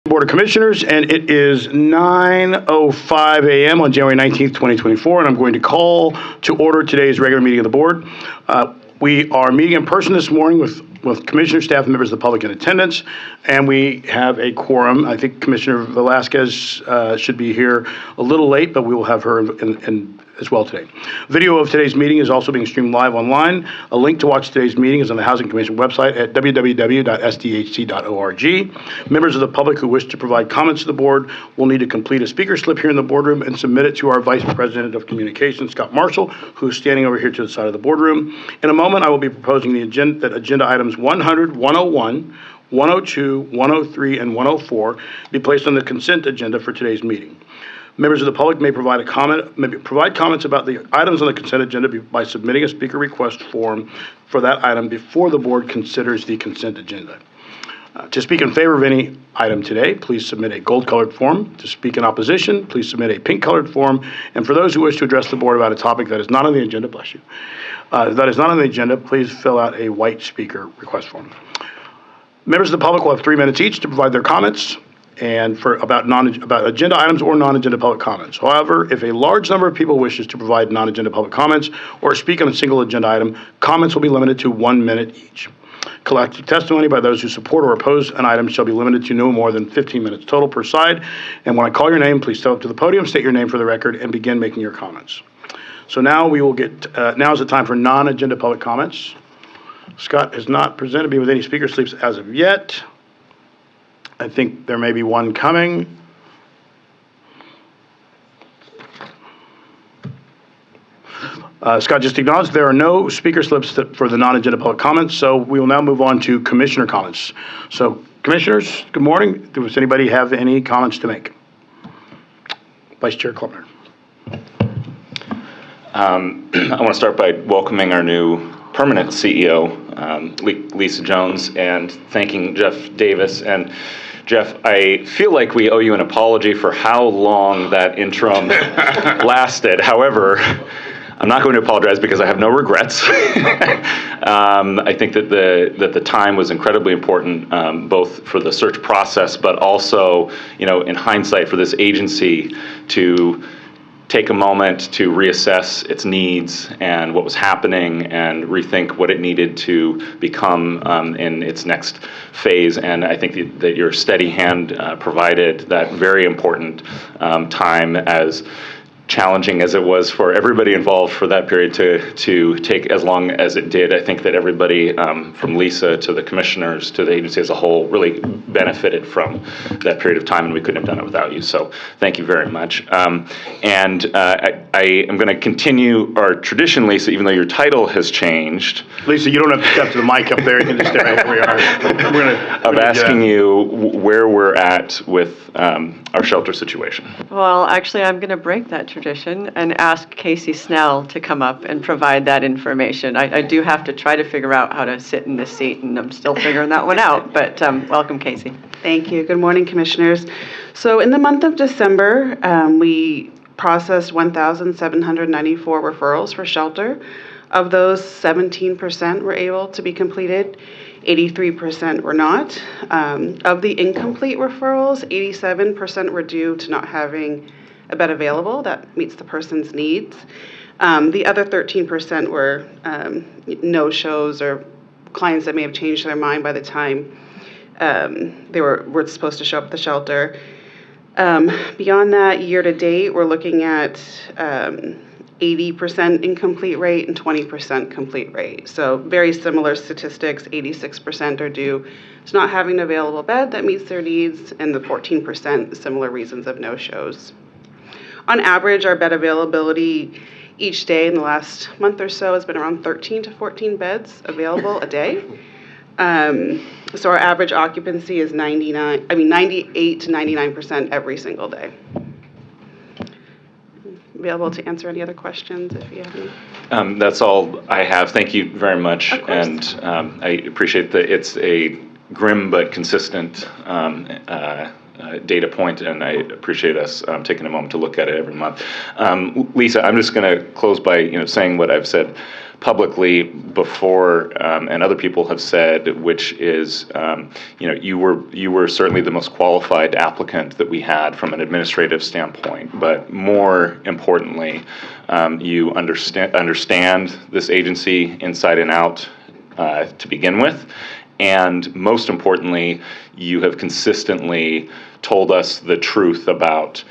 Board of Commissioners, and it is 9:05 a.m. on January 19th, 2024, and I'm going to call to order today's regular meeting of the board. We are meeting in person this morning with Commissioner, staff, and members of the public in attendance, and we have a quorum. I think Commissioner Velasquez should be here a little late, but we will have her in as well today. Video of today's meeting is also being streamed live online. A link to watch today's meeting is on the Housing Commission website at www.sdhc.org. Members of the public who wish to provide comments to the board will need to complete a speaker slip here in the boardroom and submit it to our Vice President of Communications, Scott Marshall, who is standing over here to the side of the boardroom. In a moment, I will be proposing that agenda items 100, 101, 102, 103, and 104 be placed on the consent agenda for today's meeting. Members of the public may provide comments about the items on the consent agenda by submitting a speaker request form for that item before the board considers the consent agenda. To speak in favor of any item today, please submit a gold-colored form. To speak in opposition, please submit a pink-colored form. And for those who wish to address the board about a topic that is not on the agenda, bless you, that is not on the agenda, please fill out a white speaker request form. Members of the public will have 3 minutes each to provide their comments and about agenda items or non-agenda public comments. However, if a large number of people wishes to provide non-agenda public comments or speak on a single agenda item, comments will be limited to 1 minute each. Collective testimony by those who support or oppose an item shall be limited to no more than 15 minutes total per side. And when I call your name, please step up to the podium, state your name for the record, and begin making your comments. So now we will now is the time for non-agenda public comments. Scott has not presented me with any speaker slips as of yet. I think there may be one coming. Scott just acknowledged there are no speaker slips for the non-agenda public comments, so we will now move on to commissioner comments. So, commissioners, good morning. Does anybody have any comments to make? Vice Chair Klubner. I want to start by welcoming our new permanent CEO, Lisa Jones, and thanking Jeff Davis. And Jeff, I feel like we owe you an apology for how long that interim lasted. However, I'm not going to apologize because I have no regrets. I think that the time was incredibly important, both for the search process, but also, in hindsight, for this agency to take a moment to reassess its needs and what was happening and rethink what it needed to become in its next phase. And I think that your steady hand provided that very important time, as challenging as it was for everybody involved for that period to take as long as it did. I think that everybody from Lisa to the commissioners to the agency as a whole really benefited from that period of time, and we couldn't have done it without you. So thank you very much. I am going to continue our tradition, Lisa, even though your title has changed. Lisa, you don't have to step to the mic up there. You can just stay right where we are. I'm asking you where we're at with our shelter situation. Well, actually, I'm going to break that tradition and ask Casey Snell to come up and provide that information. I do have to try to figure out how to sit in this seat, and I'm still figuring that one out, but welcome, Casey. Thank you. Good morning, commissioners. So in the month of December, we processed 1,794 referrals for shelter. Of those, 17% were able to be completed. 83% were not. Of the incomplete referrals, 87% were due to not having a bed available that meets the person's needs. The other 13% were no-shows or clients that may have changed their mind by the time they were supposed to show up at the shelter. Beyond that, year to date, we're looking at 80% incomplete rate and 20% complete rate. So very similar statistics. 86% are due to not having an available bed that meets their needs, and the 14% similar reasons of no-shows. On average, our bed availability each day in the last month or so has been around 13 to 14 beds available a day. So our average occupancy is 98 to 99% every single day. Available to answer any other questions if you have any. That's all I have. Thank you very much. And I appreciate that it's a grim but consistent data point, and I appreciate us taking a moment to look at it every month. Lisa, I'm just going to close by saying what I've said publicly before, and other people have said, which is, you were certainly the most qualified applicant that we had from an administrative standpoint, but more importantly, you understand this agency inside and out to begin with. And most importantly, you have consistently told us the truth about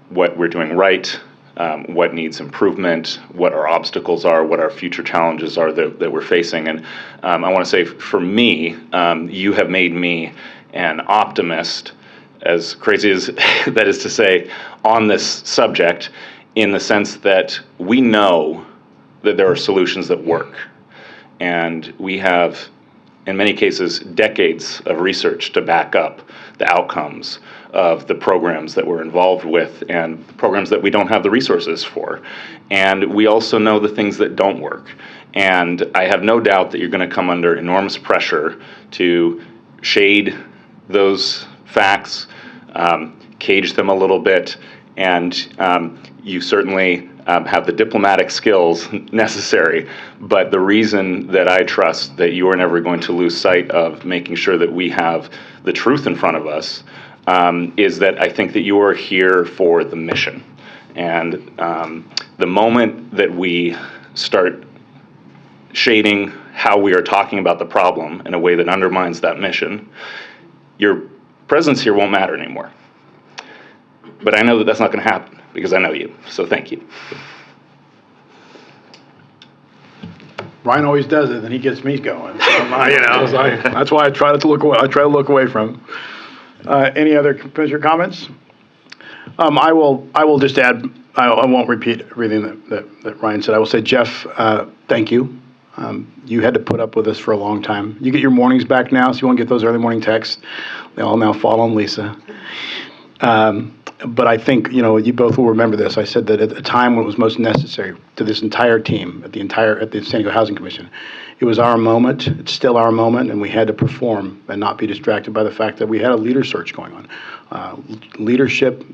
what we're doing right, what needs improvement, what our obstacles are, what our future challenges are that we're facing. And I want to say, for me, you have made me an optimist, as crazy as that is to say, on this subject, in the sense that we know that there are solutions that work. And we have, in many cases, decades of research to back up the outcomes of the programs that we're involved with and programs that we don't have the resources for. And we also know the things that don't work. And I have no doubt that you're going to come under enormous pressure to shade those facts, cage them a little bit, and you certainly have the diplomatic skills necessary. But the reason that I trust that you are never going to lose sight of making sure that we have the truth in front of us is that I think that you are here for the mission. And the moment that we start shading how we are talking about the problem in a way that undermines that mission, your presence here won't matter anymore. But I know that that's not going to happen because I know you. So thank you. Ryan always does it, and he gets me going. So that's why I try to look away. I try to look away from. Any other commissioner comments? I will just add. I won't repeat everything that Ryan said. I will say, Jeff, thank you. You had to put up with us for a long time. You get your mornings back now, so you won't get those early morning texts. They all now fall on Lisa. But I think, you both will remember this. I said that at the time when it was most necessary to this entire team, at the San Diego Housing Commission, it was our moment. It's still our moment, and we had to perform and not be distracted by the fact that we had a leader search going on. Leadership,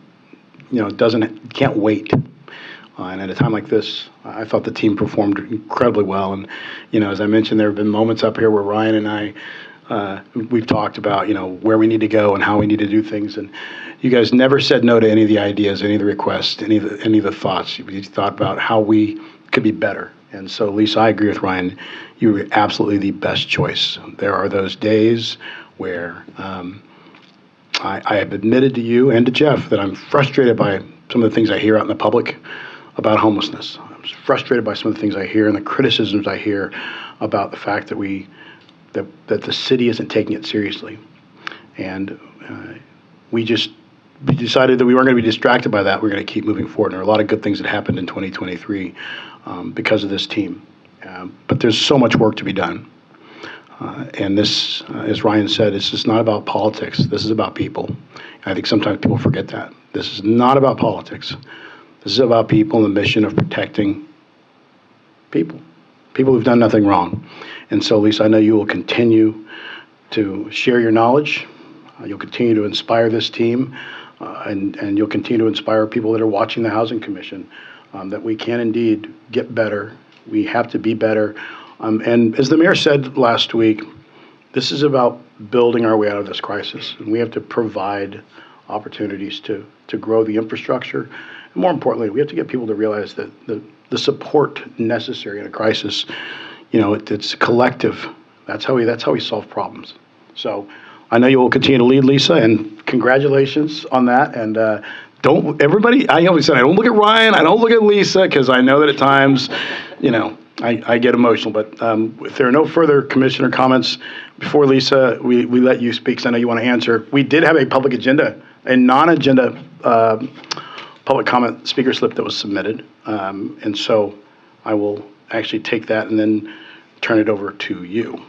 can't wait. And at a time like this, I thought the team performed incredibly well. And, as I mentioned, there have been moments up here where Ryan and I, we've talked about, where we need to go and how we need to do things. And you guys never said no to any of the ideas, any of the requests, any of the thoughts. You thought about how we could be better. And so, Lisa, I agree with Ryan. You were absolutely the best choice. There are those days where I have admitted to you and to Jeff that I'm frustrated by some of the things I hear out in the public about homelessness. I'm frustrated by some of the things I hear and the criticisms I hear about the fact that that the city isn't taking it seriously. And we decided that we weren't going to be distracted by that. We're going to keep moving forward. And there are a lot of good things that happened in 2023 because of this team. But there's so much work to be done. And this, as Ryan said, this is not about politics. This is about people. And I think sometimes people forget that. This is not about politics. This is about people and the mission of protecting people who've done nothing wrong. And so, Lisa, I know you will continue to share your knowledge. You'll continue to inspire this team, and you'll continue to inspire people that are watching the Housing Commission that we can indeed get better. We have to be better. And as the mayor said last week, this is about building our way out of this crisis. And we have to provide opportunities to grow the infrastructure. And more importantly, we have to get people to realize that the support necessary in a crisis, it's collective. That's how we solve problems. So I know you will continue to lead, Lisa, and congratulations on that. And don't everybody, I always said, I don't look at Ryan, I don't look at Lisa, because I know that at times, I get emotional. But if there are no further commissioner comments, before Lisa, we let you speak, because I know you want to answer. We did have a public agenda, a non-agenda public comment speaker slip that was submitted. And so I will actually take that and then turn it over to you.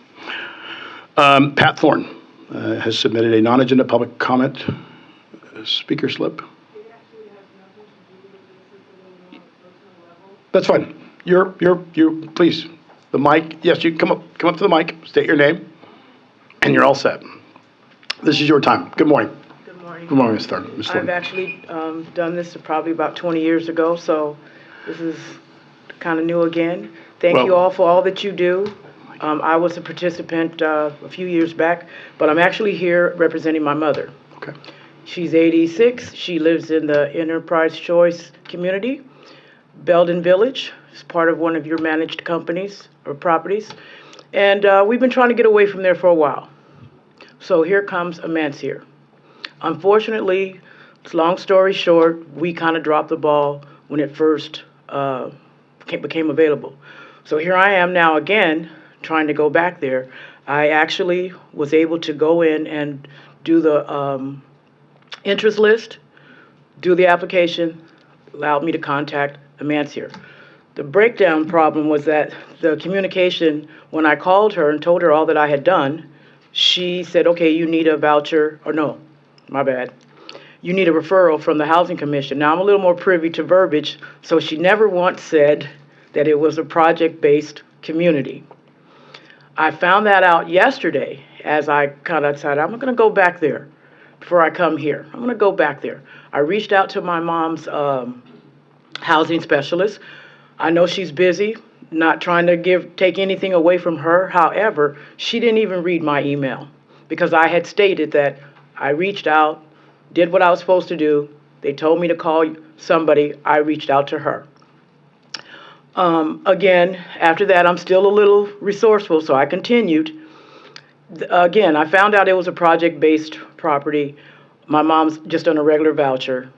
Pat Thorne has submitted a non-agenda public comment speaker slip. That's fine. You're please. The mic. Yes, you come up to the mic. State your name, and you're all set. This is your time. Good morning. Good morning. Good morning, Ms. Thorne. I've actually done this probably about 20 years ago, so this is kind of new again. Thank you Well- all for all that you do. I was a participant a few years back, but I'm actually here representing my mother. Okay. She's 86. She lives in the Enterprise Choice community. Belden Village is part of one of your managed companies or properties. And we've been trying to get away from there for a while. So here comes Amansir. Unfortunately, long story short, we kind of dropped the ball when it first became available. So here I am now again trying to go back there. I actually was able to go in and do the interest list, do the application, allowed me to contact Amansir. The breakdown problem was that the communication, when I called her and told her all that I had done, she said, okay, you need a voucher, or no, my bad. You need a referral from the Housing Commission. Now, I'm a little more privy to verbiage, so she never once said that it was a project-based community. I found that out yesterday as I kind of decided, I'm going to go back there before I come here. I'm going to go back there. I reached out to my mom's housing specialist. I know she's busy, not trying to take anything away from her. However, she didn't even read my email because I had stated that I reached out, did what I was supposed to do. They told me to call somebody. I reached out to her. Again, after that, I'm still a little resourceful, so I continued. Again, I found out it was a project-based property. My mom's just on a regular voucher.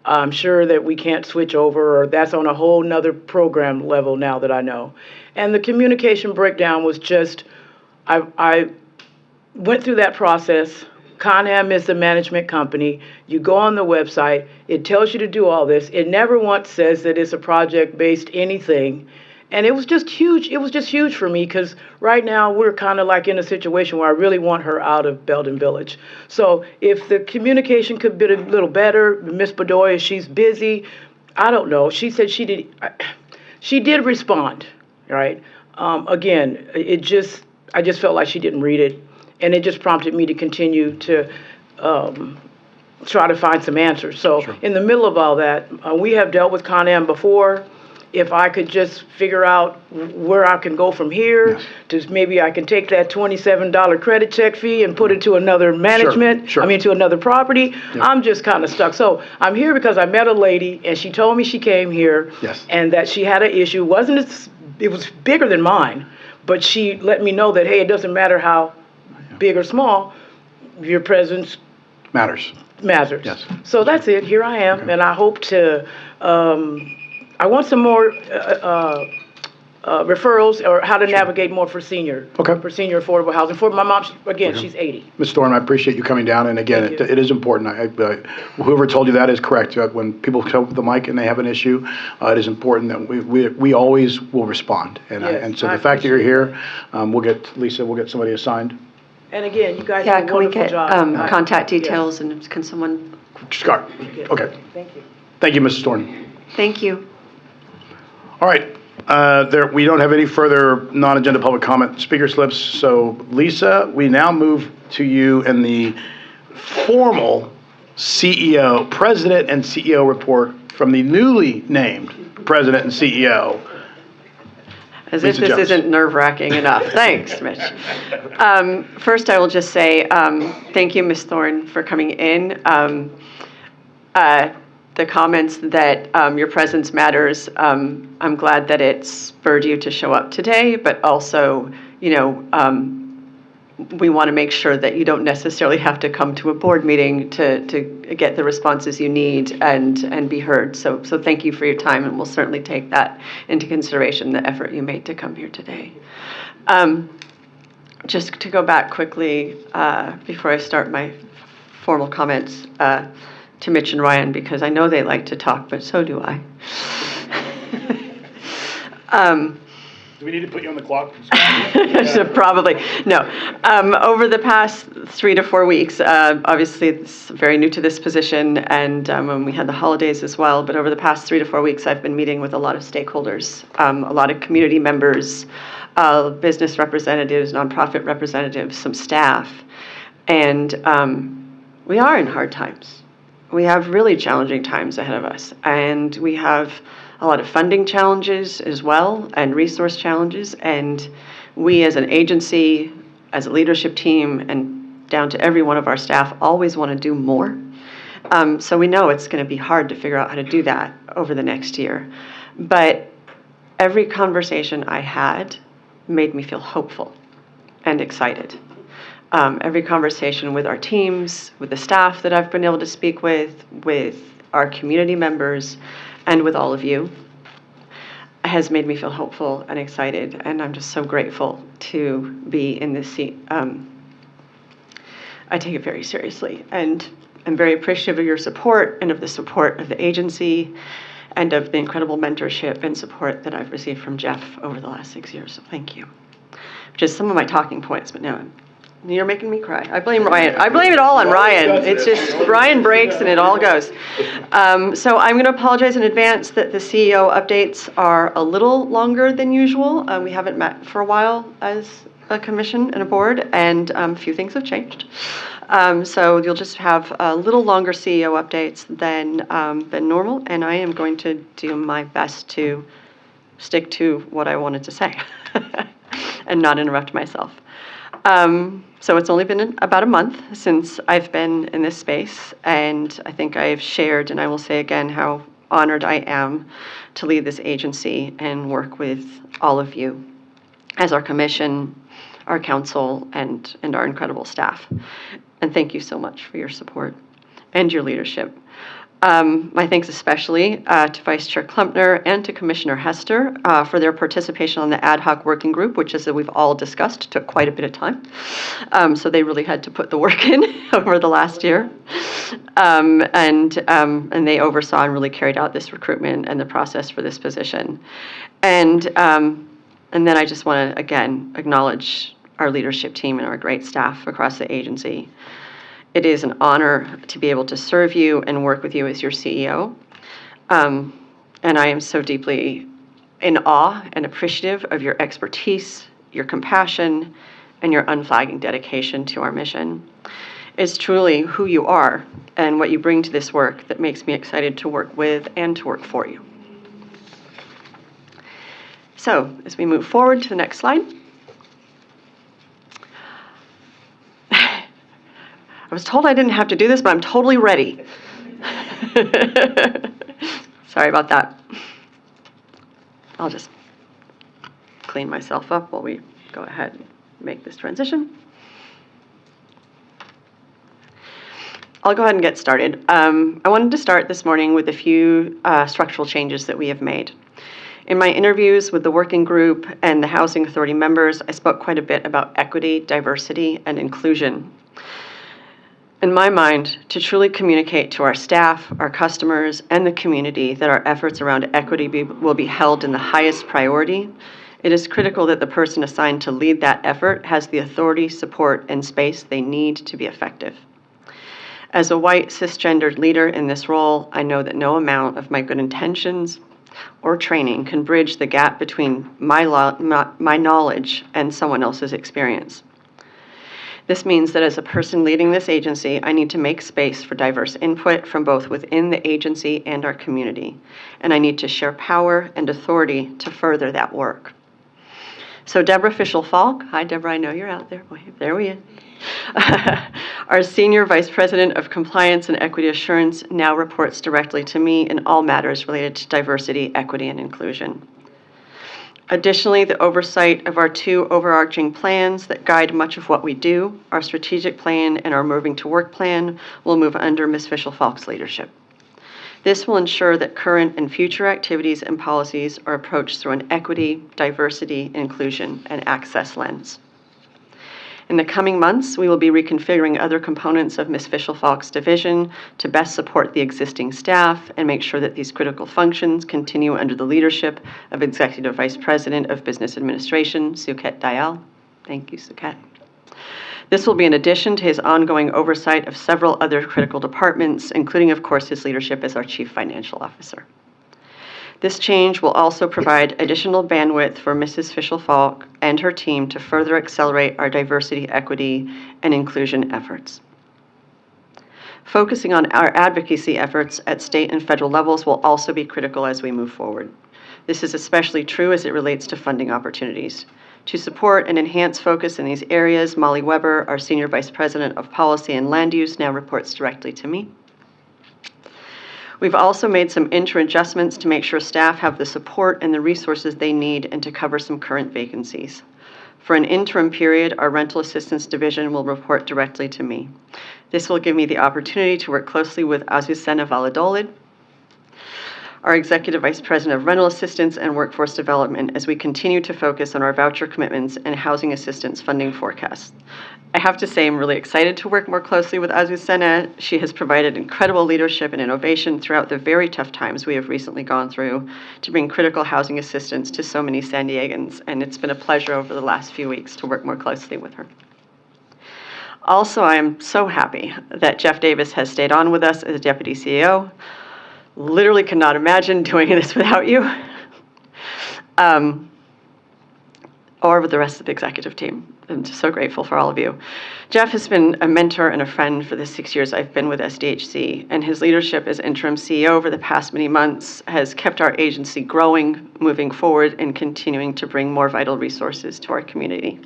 I'm sure that we can't switch over, or that's on a whole nother program level now that I know. And the communication breakdown was just, I went through that process. ConAm is the management company. You go on the website, it tells you to do all this. It never once says that it's a project-based anything. And it was just huge. It was just huge for me because right now we're kind of like in a situation where I really want her out of Belden Village. So if the communication could be a little better, Miss Bedoya, she's busy. I don't know. She said she did respond, right? Again, I just felt like she didn't read it. And it just prompted me to continue to try to find some answers. So in the middle of all that, we have dealt with ConAm before. If I could just figure out where I can go from here, to maybe I can take that $27 credit check fee and put it to another management, to another property. I'm just kind of stuck. So I'm here because I met a lady and she told me she came here and that she had an issue. It was bigger than mine, but she let me know that, hey, it doesn't matter how big or small, your presence matters. Yes. So that's it. Here I am, and I hope to. I want some more referrals or how to navigate more for senior. For senior affordable housing. For my mom, she's 80. Ms. Thorne, I appreciate you coming down, and again, it is important. Whoever told you that is correct. When people come up with the mic and they have an issue, it is important that we always will respond. And so the fact that you're here, we'll get somebody assigned. And again, you guys do a Yeah, can we wonderful get job. contact details and can someone? Scott. Okay. Thank you. Thank you, Mrs. Thorne. Thank you. All right. We don't have any further non-agenda public comment speaker slips. So, Lisa, we now move to you in the formal President and CEO report from the newly named President and CEO. As if this isn't nerve-wracking enough. Thanks, Mitch. First, I will just say thank you, Ms. Thorne, for coming in. The comments that your presence matters, I'm glad that it spurred you to show up today, but also, we want to make sure that you don't necessarily have to come to a board meeting to get the responses you need and be heard. So thank you for your time, and we'll certainly take that into consideration, the effort you made to come here today. Just to go back quickly before I start my formal comments to Mitch and Ryan, because I know they like to talk, but so do I. Do we need to put you on the clock? Probably. No. Over the past 3 to 4 weeks, obviously it's very new to this position, and when we had the holidays as well, but over the past 3 to 4 weeks, I've been meeting with a lot of stakeholders, a lot of community members, business representatives, nonprofit representatives, some staff, and we are in hard times. We have really challenging times ahead of us, and we have a lot of funding challenges as well, and resource challenges. And we as an agency, as a leadership team, and down to every one of our staff, always want to do more. So we know it's going to be hard to figure out how to do that over the next year. But every conversation I had made me feel hopeful and excited. Every conversation with our teams, with the staff that I've been able to speak with our community members, and with all of you, has made me feel hopeful and excited, and I'm just so grateful to be in this seat. I take it very seriously, and I'm very appreciative of your support and of the support of the agency and of the incredible mentorship and support that I've received from Jeff over the last 6 years, so thank you. Just some of my talking points, but now you're making me cry. I blame Ryan. I blame it all on Ryan. It's just, Ryan breaks and it all goes. So I'm going to apologize in advance that the CEO updates are a little longer than usual. We haven't met for a while as a commission and a board, and a few things have changed. So you'll just have a little longer CEO updates than normal, and I am going to do my best to stick to what I wanted to say and not interrupt myself. So it's only been about a month since I've been in this space, and I think I've shared, and I will say again, how honored I am to lead this agency and work with all of you as our commission, our council, and our incredible staff. And thank you so much for your support and your leadership. My thanks especially to Vice Chair Klumpner and to Commissioner Hester for their participation on the ad hoc working group, which, as we've all discussed, took quite a bit of time. So they really had to put the work in over the last year. And they oversaw and really carried out this recruitment and the process for this position. And then I just want to, again, acknowledge our leadership team and our great staff across the agency. It is an honor to be able to serve you and work with you as your CEO. And I am so deeply in awe and appreciative of your expertise, your compassion, and your unflagging dedication to our mission. It's truly who you are and what you bring to this work that makes me excited to work with and to work for you. So, as we move forward to the next slide. I was told I didn't have to do this, but I'm totally ready. Sorry about that. I'll just clean myself up while we go ahead and make this transition. I'll go ahead and get started. I wanted to start this morning with a few structural changes that we have made. In my interviews with the working group and the Housing Authority members, I spoke quite a bit about equity, diversity, and inclusion. In my mind, to truly communicate to our staff, our customers, and the community that our efforts around equity will be held in the highest priority, it is critical that the person assigned to lead that effort has the authority, support, and space they need to be effective. As a white, cisgendered leader in this role, I know that no amount of my good intentions or training can bridge the gap between my knowledge and someone else's experience. This means that as a person leading this agency, I need to make space for diverse input from both within the agency and our community, and I need to share power and authority to further that work. So Deborah Fischel-Falk, hi Deborah, I know you're out there. Boy, there we are. Our Senior Vice President of Compliance and Equity Assurance now reports directly to me in all matters related to diversity, equity, and inclusion. Additionally, the oversight of our two overarching plans that guide much of what we do, our strategic plan and our Moving to Work plan, will move under Ms. Fischel-Falk's leadership. This will ensure that current and future activities and policies are approached through an equity, diversity, inclusion, and access lens. In the coming months, we will be reconfiguring other components of Ms. Fischel-Falk's division to best support the existing staff and make sure that these critical functions continue under the leadership of Executive Vice President of Business Administration, Suket Dayal. Thank you, Suket. This will be in addition to his ongoing oversight of several other critical departments, including, of course, his leadership as our Chief Financial Officer. This change will also provide additional bandwidth for Mrs. Fischel-Falk and her team to further accelerate our diversity, equity, and inclusion efforts. Focusing on our advocacy efforts at state and federal levels will also be critical as we move forward. This is especially true as it relates to funding opportunities. To support and enhance focus in these areas, Molly Weber, our Senior Vice President of Policy and Land Use, now reports directly to me. We've also made some inter-adjustments to make sure staff have the support and the resources they need and to cover some current vacancies. For an interim period, our Rental Assistance Division will report directly to me. This will give me the opportunity to work closely with Azucena Valladolid, our Executive Vice President of Rental Assistance and Workforce Development, as we continue to focus on our voucher commitments and housing assistance funding forecasts. I have to say I'm really excited to work more closely with Azucena. She has provided incredible leadership and innovation throughout the very tough times we have recently gone through to bring critical housing assistance to so many San Diegans, and it's been a pleasure over the last few weeks to work more closely with her. Also, I am so happy that Jeff Davis has stayed on with us as Deputy CEO. Literally cannot imagine doing this without you, or with the rest of the executive team. I'm just so grateful for all of you. Jeff has been a mentor and a friend for the 6 years I've been with SDHC, and his leadership as interim CEO over the past many months has kept our agency growing, moving forward, and continuing to bring more vital resources to our community.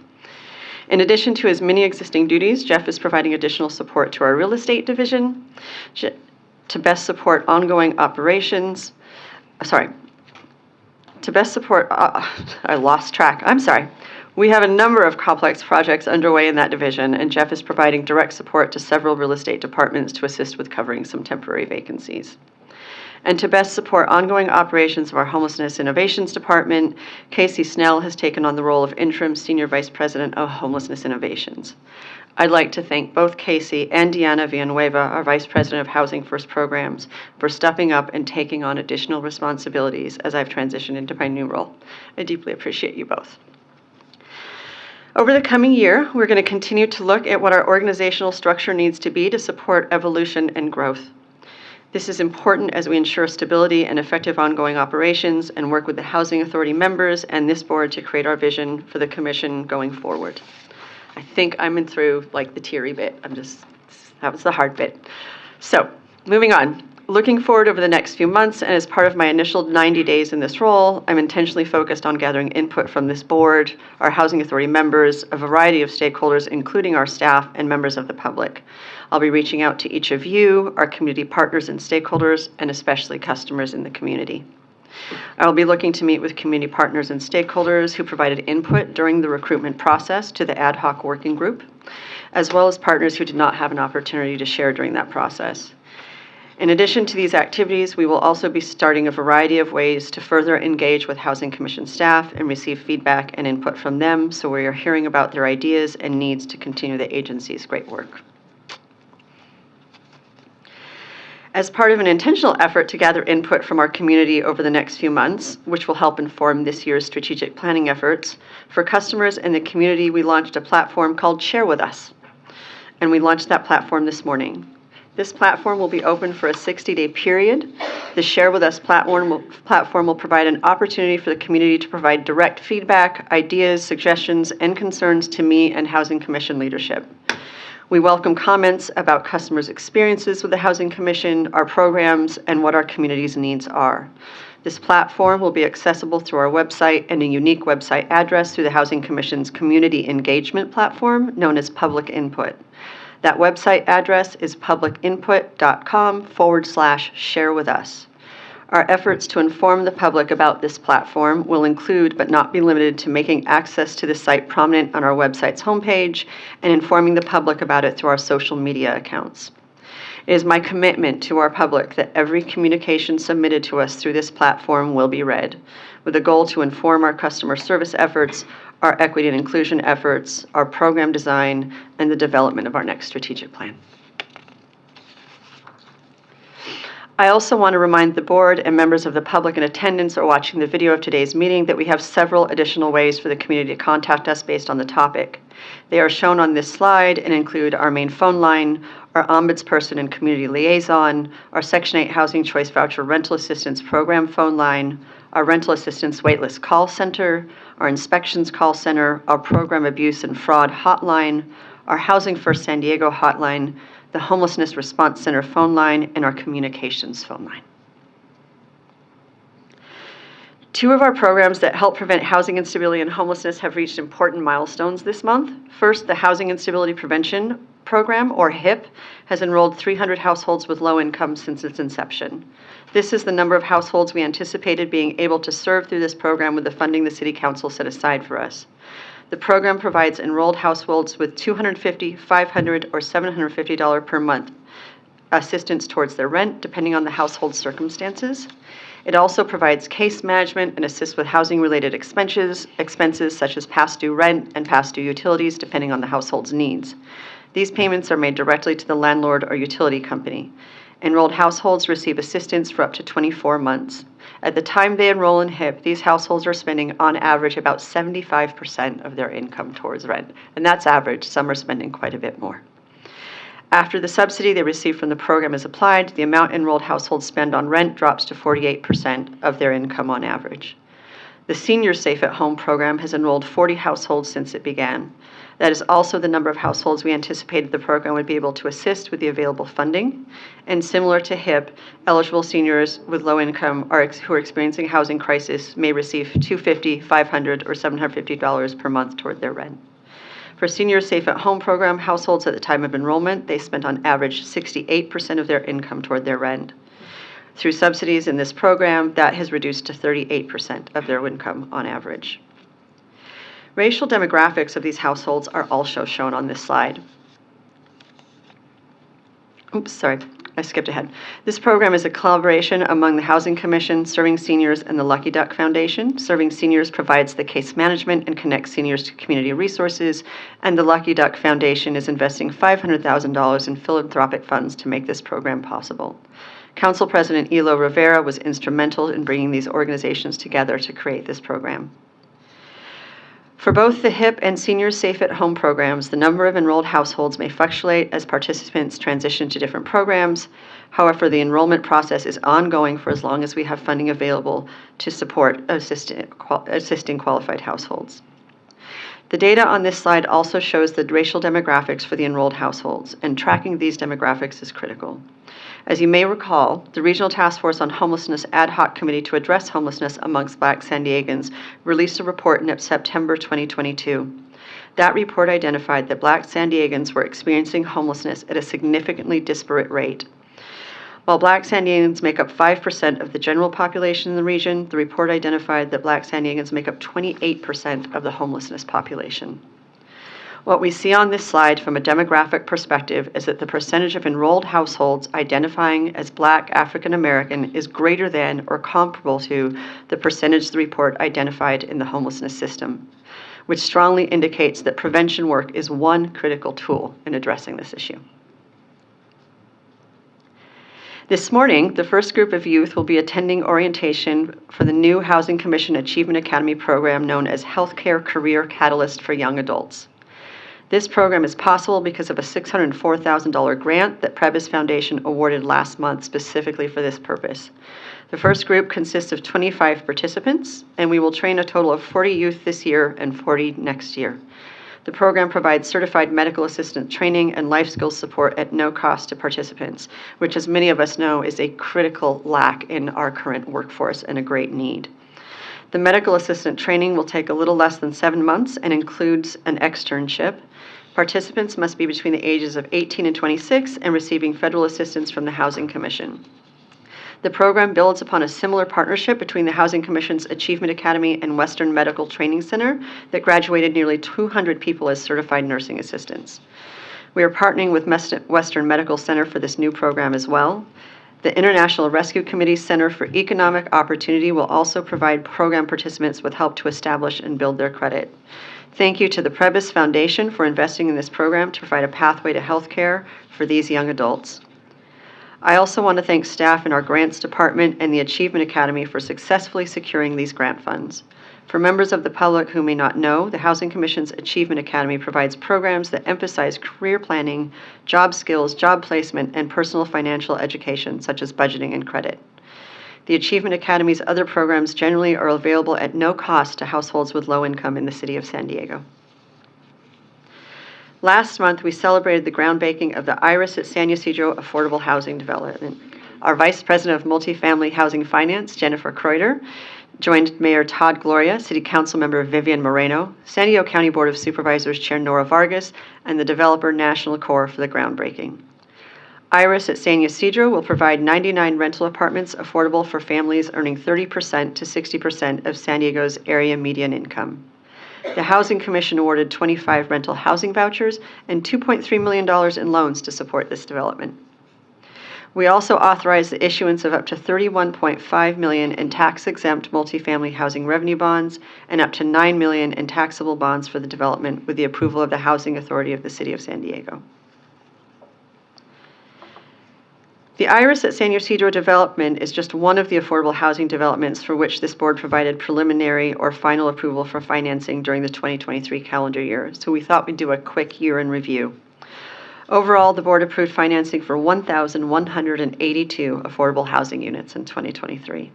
In addition to his many existing duties, Jeff is providing additional support to our real estate division to best support ongoing operations. I lost track. I'm sorry. We have a number of complex projects underway in that division, and Jeff is providing direct support to several real estate departments to assist with covering some temporary vacancies. And to best support ongoing operations of our Homelessness Innovations Department, Casey Snell has taken on the role of Interim Senior Vice President of Homelessness Innovations. I'd like to thank both Casey and Deanna Villanueva, our Vice President of Housing First Programs, for stepping up and taking on additional responsibilities as I've transitioned into my new role. I deeply appreciate you both. Over the coming year, we're going to continue to look at what our organizational structure needs to be to support evolution and growth. This is important as we ensure stability and effective ongoing operations and work with the Housing Authority members and this board to create our vision for the commission going forward. I think I'm in through like the teary bit. That was the hard bit. So, moving on. Looking forward over the next few months, and as part of my initial 90 days in this role, I'm intentionally focused on gathering input from this board, our Housing Authority members, a variety of stakeholders, including our staff and members of the public. I'll be reaching out to each of you, our community partners and stakeholders, and especially customers in the community. I will be looking to meet with community partners and stakeholders who provided input during the recruitment process to the ad hoc working group, as well as partners who did not have an opportunity to share during that process. In addition to these activities, we will also be starting a variety of ways to further engage with Housing Commission staff and receive feedback and input from them, so we are hearing about their ideas and needs to continue the agency's great work. As part of an intentional effort to gather input from our community over the next few months, which will help inform this year's strategic planning efforts, for customers in the community, we launched a platform called Share With Us, and we launched that platform this morning. This platform will be open for a 60-day period. The Share With Us platform will provide an opportunity for the community to provide direct feedback, ideas, suggestions, and concerns to me and Housing Commission leadership. We welcome comments about customers' experiences with the Housing Commission, our programs, and what our community's needs are. This platform will be accessible through our website and a unique website address through the Housing Commission's community engagement platform known as Public Input. That website address is publicinput.com/sharewithus. Our efforts to inform the public about this platform will include, but not be limited to, making access to the site prominent on our website's homepage and informing the public about it through our social media accounts. It is my commitment to our public that every communication submitted to us through this platform will be read, with a goal to inform our customer service efforts, our equity and inclusion efforts, our program design, and the development of our next strategic plan. I also want to remind the board and members of the public in attendance or watching the video of today's meeting that we have several additional ways for the community to contact us based on the topic. They are shown on this slide and include our main phone line, our ombudsperson and community liaison, our Section 8 Housing Choice Voucher Rental Assistance Program phone line, our Rental Assistance Waitlist Call Center, our Inspections Call Center, our Program Abuse and Fraud Hotline, our Housing First San Diego hotline, the Homelessness Response Center phone line, and our communications phone line. Two of our programs that help prevent housing instability and homelessness have reached important milestones this month. First, the Housing Instability Prevention Program, or HIP, has enrolled 300 households with low income since its inception. This is the number of households we anticipated being able to serve through this program with the funding the City Council set aside for us. The program provides enrolled households with $250, $500, or $750 per month assistance towards their rent, depending on the household's circumstances. It also provides case management and assists with housing-related expenses such as past due rent and past due utilities, depending on the household's needs. These payments are made directly to the landlord or utility company. Enrolled households receive assistance for up to 24 months. At the time they enroll in HIP, these households are spending, on average, about 75% of their income towards rent. And that's average. Some are spending quite a bit more. After the subsidy they receive from the program is applied, the amount enrolled households spend on rent drops to 48% of their income on average. The Senior Safe at Home program has enrolled 40 households since it began. That is also the number of households we anticipated the program would be able to assist with the available funding. And similar to HIP, eligible seniors with low income who are experiencing housing crisis may receive $250, $500, or $750 per month toward their rent. For Senior Safe at Home program households at the time of enrollment, they spent on average 68% of their income toward their rent. Through subsidies in this program, that has reduced to 38% of their income on average. Racial demographics of these households are also shown on this slide. Oops, sorry, I skipped ahead. This program is a collaboration among the Housing Commission, Serving Seniors, and the Lucky Duck Foundation. Serving Seniors provides the case management and connects seniors to community resources, and the Lucky Duck Foundation is investing $500,000 in philanthropic funds to make this program possible. Council President Elo Rivera was instrumental in bringing these organizations together to create this program. For both the HIP and Senior Safe at Home programs, the number of enrolled households may fluctuate as participants transition to different programs. However, the enrollment process is ongoing for as long as we have funding available to support assisting qualified households. The data on this slide also shows the racial demographics for the enrolled households, and tracking these demographics is critical. As you may recall, the Regional Task Force on Homelessness Ad Hoc Committee to Address Homelessness Amongst Black San Diegans released a report in September 2022. That report identified that Black San Diegans were experiencing homelessness at a significantly disparate rate. While Black San Diegans make up 5% of the general population in the region, the report identified that Black San Diegans make up 28% of the homelessness population. What we see on this slide from a demographic perspective is that the percentage of enrolled households identifying as Black African American is greater than or comparable to the percentage the report identified in the homelessness system, which strongly indicates that prevention work is one critical tool in addressing this issue. This morning, the first group of youth will be attending orientation for the new Housing Commission Achievement Academy program known as Healthcare Career Catalyst for Young Adults. This program is possible because of a $604,000 grant that Prebys Foundation awarded last month specifically for this purpose. The first group consists of 25 participants, and we will train a total of 40 youth this year and 40 next year. The program provides certified medical assistant training and life skills support at no cost to participants, which, as many of us know, is a critical lack in our current workforce and a great need. The medical assistant training will take a little less than 7 months and includes an externship. Participants must be between the ages of 18 and 26 and receiving federal assistance from the Housing Commission. The program builds upon a similar partnership between the Housing Commission's Achievement Academy and Western Medical Training Center that graduated nearly 200 people as certified nursing assistants. We are partnering with Western Medical Center for this new program as well. The International Rescue Committee Center for Economic Opportunity will also provide program participants with help to establish and build their credit. Thank you to the Prebys Foundation for investing in this program to provide a pathway to health care for these young adults. I also want to thank staff in our Grants Department and the Achievement Academy for successfully securing these grant funds. For members of the public who may not know, the Housing Commission's Achievement Academy provides programs that emphasize career planning, job skills, job placement, and personal financial education, such as budgeting and credit. The Achievement Academy's other programs generally are available at no cost to households with low income in the city of San Diego. Last month, we celebrated the groundbreaking of the Iris at San Ysidro Affordable Housing Development. Our Vice President of Multifamily Housing Finance, Jennifer Kreuter, joined Mayor Todd Gloria, City Council Member Vivian Moreno, San Diego County Board of Supervisors Chair Nora Vargas, and the Developer National Corps for the groundbreaking. Iris at San Ysidro will provide 99 rental apartments affordable for families earning 30% to 60% of San Diego's area median income. The Housing Commission awarded 25 rental housing vouchers and $2.3 million in loans to support this development. We also authorized the issuance of up to $31.5 million in tax-exempt multifamily housing revenue bonds and up to $9 million in taxable bonds for the development with the approval of the Housing Authority of the City of San Diego. The Iris at San Ysidro development is just one of the affordable housing developments for which this board provided preliminary or final approval for financing during the 2023 calendar year, so we thought we'd do a quick year in review. Overall, the board approved financing for 1,182 affordable housing units in 2023.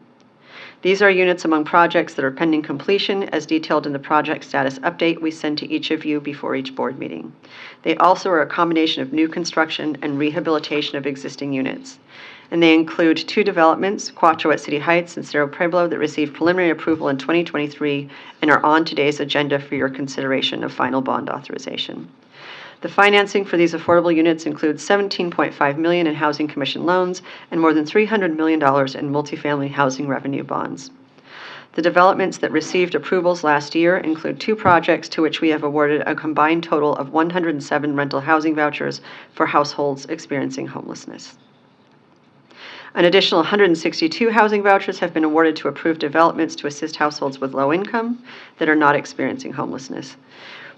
These are units among projects that are pending completion, as detailed in the project status update we send to each of you before each board meeting. They also are a combination of new construction and rehabilitation of existing units. And they include 2 developments, Quattro at City Heights and Cerro Pueblo, that received preliminary approval in 2023 and are on today's agenda for your consideration of final bond authorization. The financing for these affordable units includes $17.5 million in Housing Commission loans and more than $300 million in multifamily housing revenue bonds. The developments that received approvals last year include 2 projects to which we have awarded a combined total of 107 rental housing vouchers for households experiencing homelessness. An additional 162 housing vouchers have been awarded to approved developments to assist households with low income that are not experiencing homelessness.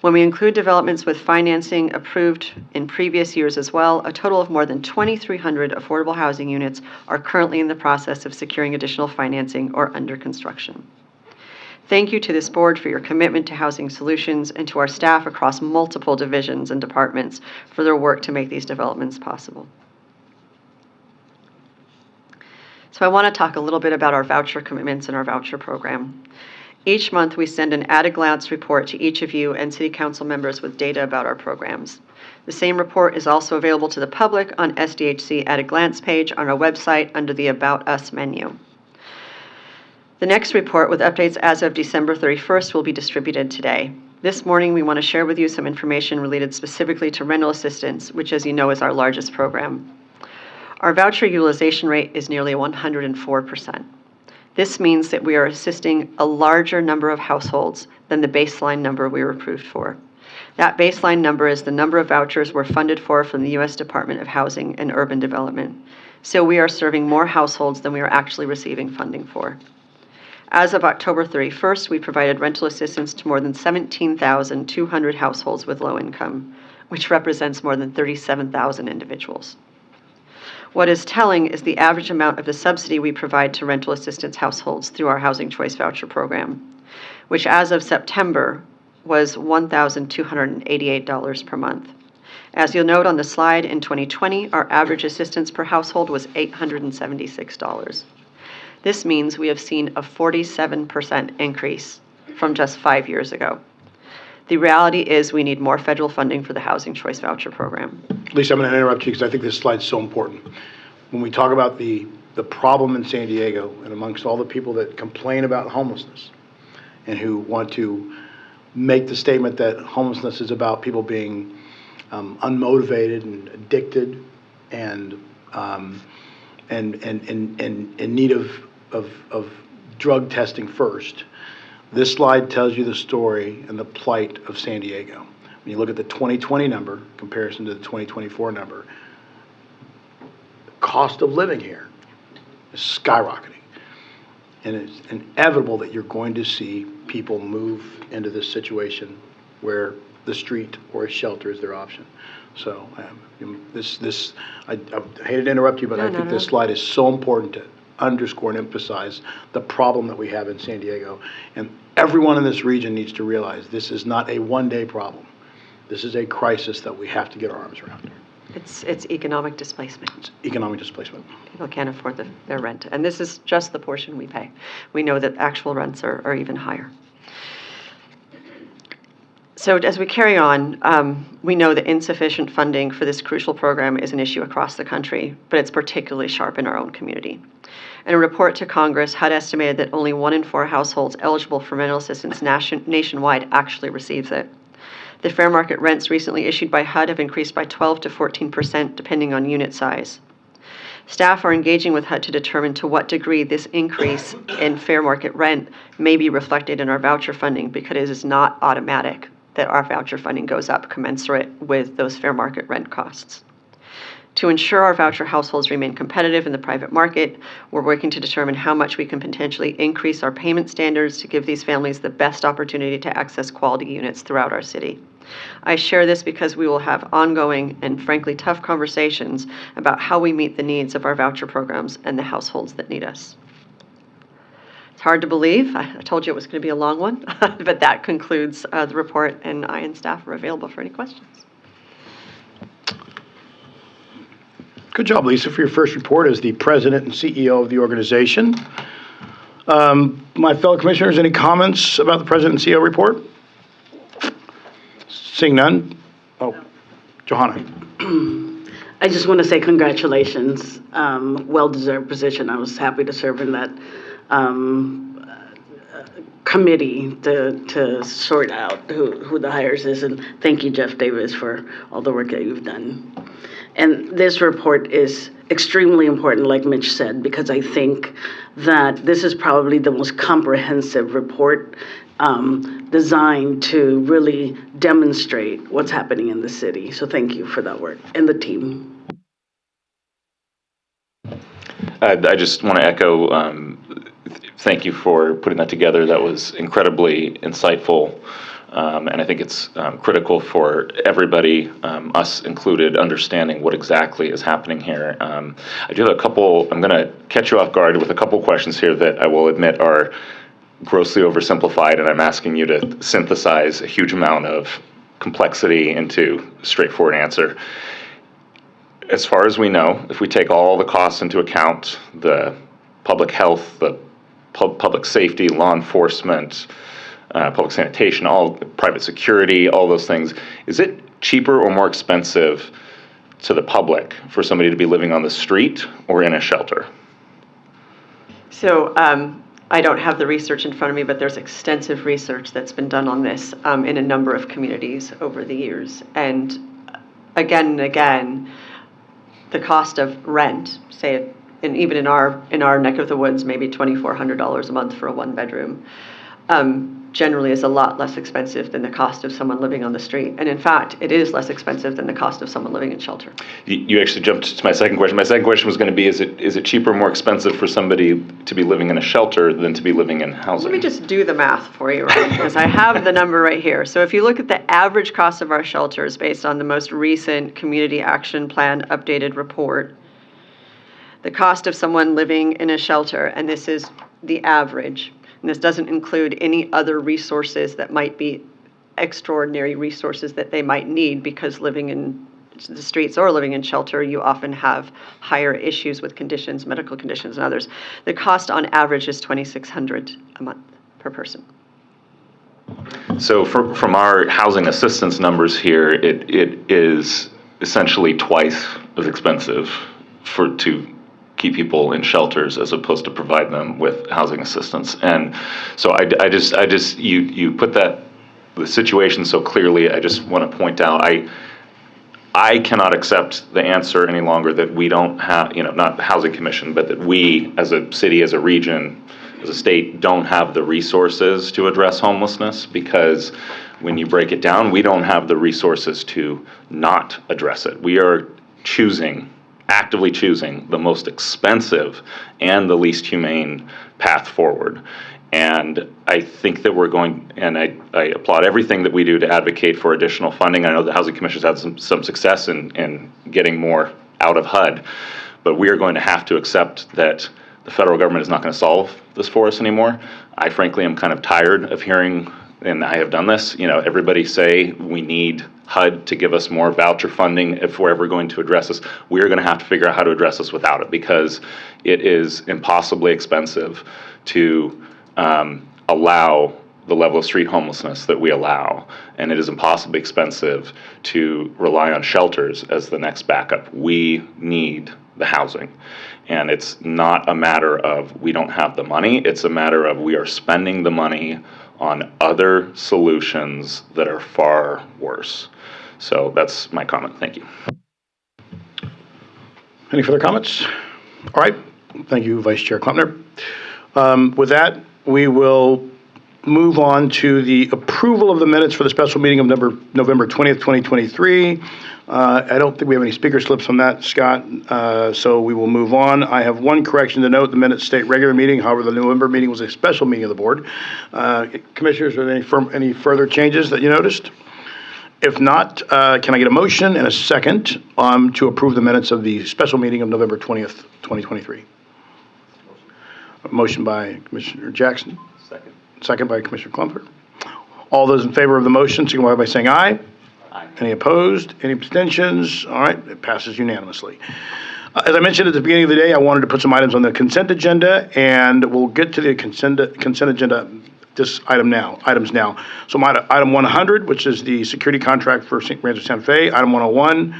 When we include developments with financing approved in previous years as well, a total of more than 2,300 affordable housing units are currently in the process of securing additional financing or under construction. Thank you to this board for your commitment to housing solutions and to our staff across multiple divisions and departments for their work to make these developments possible. So I want to talk a little bit about our voucher commitments and our voucher program. Each month, we send an at-a-glance report to each of you and City Council members with data about our programs. The same report is also available to the public on SDHC at-a-glance page on our website under the About Us menu. The next report with updates as of December 31st will be distributed today. This morning, we want to share with you some information related specifically to rental assistance, which, as you know, is our largest program. Our voucher utilization rate is nearly 104%. This means that we are assisting a larger number of households than the baseline number we were approved for. That baseline number is the number of vouchers we're funded for from the U.S. Department of Housing and Urban Development. So we are serving more households than we are actually receiving funding for. As of October 31st, we provided rental assistance to more than 17,200 households with low income, which represents more than 37,000 individuals. What is telling is the average amount of the subsidy we provide to rental assistance households through our Housing Choice Voucher program, which as of September was $1,288 per month. As you'll note on the slide, in 2020, our average assistance per household was $876. This means we have seen a 47% increase from just 5 years ago. The reality is we need more federal funding for the Housing Choice Voucher program. Lisa, I'm going to interrupt you because I think this slide's so important. When we talk about the problem in San Diego and amongst all the people that complain about homelessness and who want to make the statement that homelessness is about people being unmotivated and addicted and in need of drug testing first, this slide tells you the story and the plight of San Diego. When you look at the 2020 number, in comparison to the 2024 number, the cost of living here is skyrocketing. And it's inevitable that you're going to see people move into this situation where the street or a shelter is their option. So I hate to interrupt you, but I think this slide is so important to underscore and emphasize the problem that we have in San Diego. And everyone in this region needs to realize this is not a one-day problem. This is a crisis that we have to get our arms around. It's economic displacement. It's economic displacement. People can't afford their rent. And this is just the portion we pay. We know that actual rents are even higher. So as we carry on, we know that insufficient funding for this crucial program is an issue across the country, but it's particularly sharp in our own community. In a report to Congress, HUD estimated that only 1 in 4 households eligible for rental assistance nationwide actually receives it. The fair market rents recently issued by HUD have increased by 12 to 14% depending on unit size. Staff are engaging with HUD to determine to what degree this increase in fair market rent may be reflected in our voucher funding, because it is not automatic that our voucher funding goes up commensurate with those fair market rent costs. To ensure our voucher households remain competitive in the private market, we're working to determine how much we can potentially increase our payment standards to give these families the best opportunity to access quality units throughout our city. I share this because we will have ongoing and frankly tough conversations about how we meet the needs of our voucher programs and the households that need us. It's hard to believe. I told you it was going to be a long one, but that concludes the report, and I and staff are available for any questions. Good job, Lisa, for your first report as the president and CEO of the organization. My fellow commissioners, any comments about the president and CEO report? Seeing none. Oh, Johanna. I just want to say congratulations. Well-deserved position. I was happy to serve in that committee to sort out who the hires is. And thank you, Jeff Davis, for all the work that you've done. And this report is extremely important, like Mitch said, because I think that this is probably the most comprehensive report designed to really demonstrate what's happening in the city. So thank you for that work and the team. I just want to echo, thank you for putting that together. That was incredibly insightful. And I think it's critical for everybody, us included, understanding what exactly is happening here. I do have a couple, I'm going to catch you off guard with a couple questions here that I will admit are grossly oversimplified, and I'm asking you to synthesize a huge amount of complexity into a straightforward answer. As far as we know, if we take all the costs into account, the public health, the public safety, law enforcement, public sanitation, all private security, all those things, is it cheaper or more expensive to the public for somebody to be living on the street or in a shelter? So I don't have the research in front of me, but there's extensive research that's been done on this in a number of communities over the years. And and again, the cost of rent, say, and even in our neck of the woods, maybe $2,400 a month for a 1-bedroom, generally is a lot less expensive than the cost of someone living on the street. And in fact, it is less expensive than the cost of someone living in shelter. You actually jumped to my second question. My second question was going to be, is it cheaper or more expensive for somebody to be living in a shelter than to be living in housing? Let me just do the math for you, right? Because I have the number right here. So if you look at the average cost of our shelters based on the most recent Community Action Plan updated report, the cost of someone living in a shelter, and this is the average, and this doesn't include any other resources that might be extraordinary resources that they might need, because living in the streets or living in shelter, you often have higher issues with conditions, medical conditions and others. The cost on average is $2,600 a month per person. So from our housing assistance numbers here, it is essentially twice as expensive to keep people in shelters as opposed to provide them with housing assistance. And so I just you put the situation so clearly. I just want to point out, I cannot accept the answer any longer that we don't have, not the Housing Commission, but that we as a city, as a region, as a state, don't have the resources to address homelessness, because when you break it down, we don't have the resources to not address it. We are actively choosing the most expensive and the least humane path forward. And I think that we're going, and I applaud everything that we do to advocate for additional funding. I know the Housing Commission's had some success in getting more out of HUD, but we are going to have to accept that the federal government is not going to solve this for us anymore. I frankly am kind of tired of hearing, and I have done this, everybody say we need HUD to give us more voucher funding if we're ever going to address this. We're going to have to figure out how to address this without it, because it is impossibly expensive to allow the level of street homelessness that we allow, and it is impossibly expensive to rely on shelters as the next backup. We need the housing. And it's not a matter of we don't have the money, it's a matter of we are spending the money on other solutions that are far worse. So that's my comment. Thank you. Any further comments? All right. Thank you, Vice Chair Klempner. With that, we will move on to the approval of the minutes for the special meeting of November 20th, 2023. I don't think we have any speaker slips on that, Scott, so we will move on. I have one correction to note. The minutes state regular meeting. However, the November meeting was a special meeting of the board. Commissioners, are there any further changes that you noticed? If not, can I get a motion and a second to approve the minutes of the special meeting of November 20th, 2023? A motion by Commissioner Jackson. Second. Second by Commissioner Klempner. All those in favor of the motion, signify by saying aye. Aye. Any opposed? Any abstentions? All right, it passes unanimously. As I mentioned at the beginning of the day, I wanted to put some items on the consent agenda, and we'll get to the consent agenda items now. So item 100, which is the security contract for St. Rancho Santa Fe. Item 101,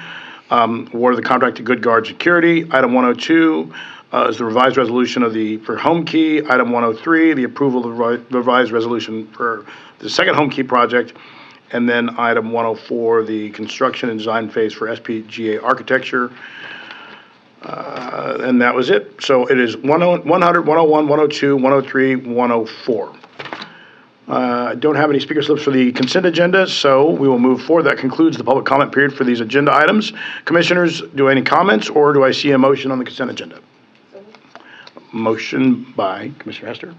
award of the contract to Good Guard Security. Item 102 is the revised resolution for Home Key. Item 103, the approval of the revised resolution for the second Home Key project. And then item 104, the construction and design phase for SPGA architecture. And that was it. So it is 100, 101, 102, 103, 104. I don't have any speaker slips for the consent agenda, so we will move forward. That concludes the public comment period for these agenda items. Commissioners, do I have any comments, or do I see a motion on the consent agenda? Motion by Commissioner Hester.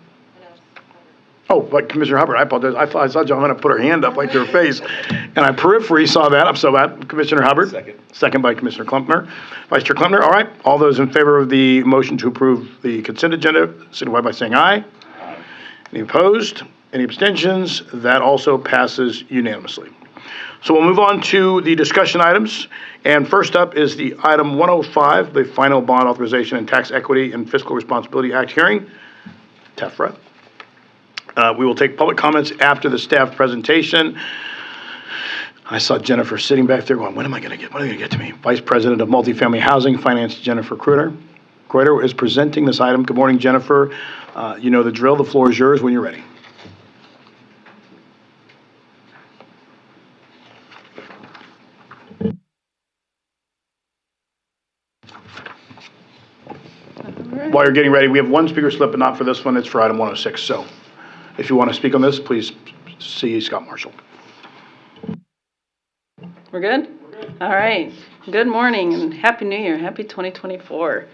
Oh, but Commissioner Hubbard, I apologize. I saw Joanna put her hand up like to her face, and I periphery saw that. So that Commissioner Hubbard. Second. Second by Commissioner Klempner. Vice Chair Klempner. All right. All those in favor of the motion to approve the consent agenda, signify by saying aye. Aye. Any opposed? Any abstentions? That also passes unanimously. So we'll move on to the discussion items. And first up is the item 105, the final bond authorization and tax equity and fiscal responsibility act hearing, TEFRA. We will take public comments after the staff presentation. I saw Jennifer sitting back there going, when are they going to get to me? Vice President of Multifamily Housing, Finance, Jennifer Kreuter. Kreuter is presenting this item. Good morning, Jennifer. You know the drill. The floor is yours when you're ready. While you're getting ready, we have one speaker slip, but not for this one. It's for item 106. So if you want to speak on this, please see Scott Marshall. We're good? All right. Good morning and Happy New Year. Happy 2024.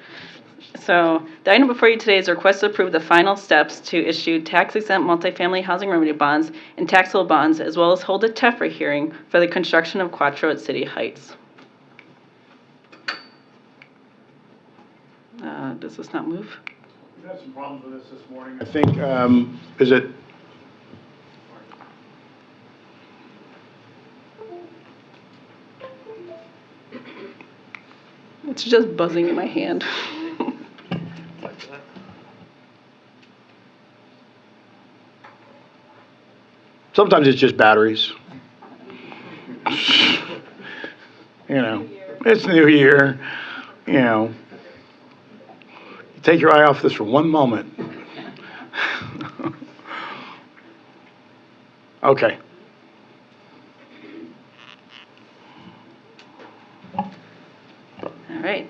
So the item before you today is a request to approve the final steps to issue tax-exempt multifamily housing remedy bonds and taxable bonds, as well as hold a TEFRA hearing for the construction of Quattro at City Heights. Does this not move? We've had some problems with this morning. I think, is it? It's just buzzing in my hand. Sometimes it's just batteries. You know, it's New Year, you know. Take your eye off this for one moment. Okay. All right.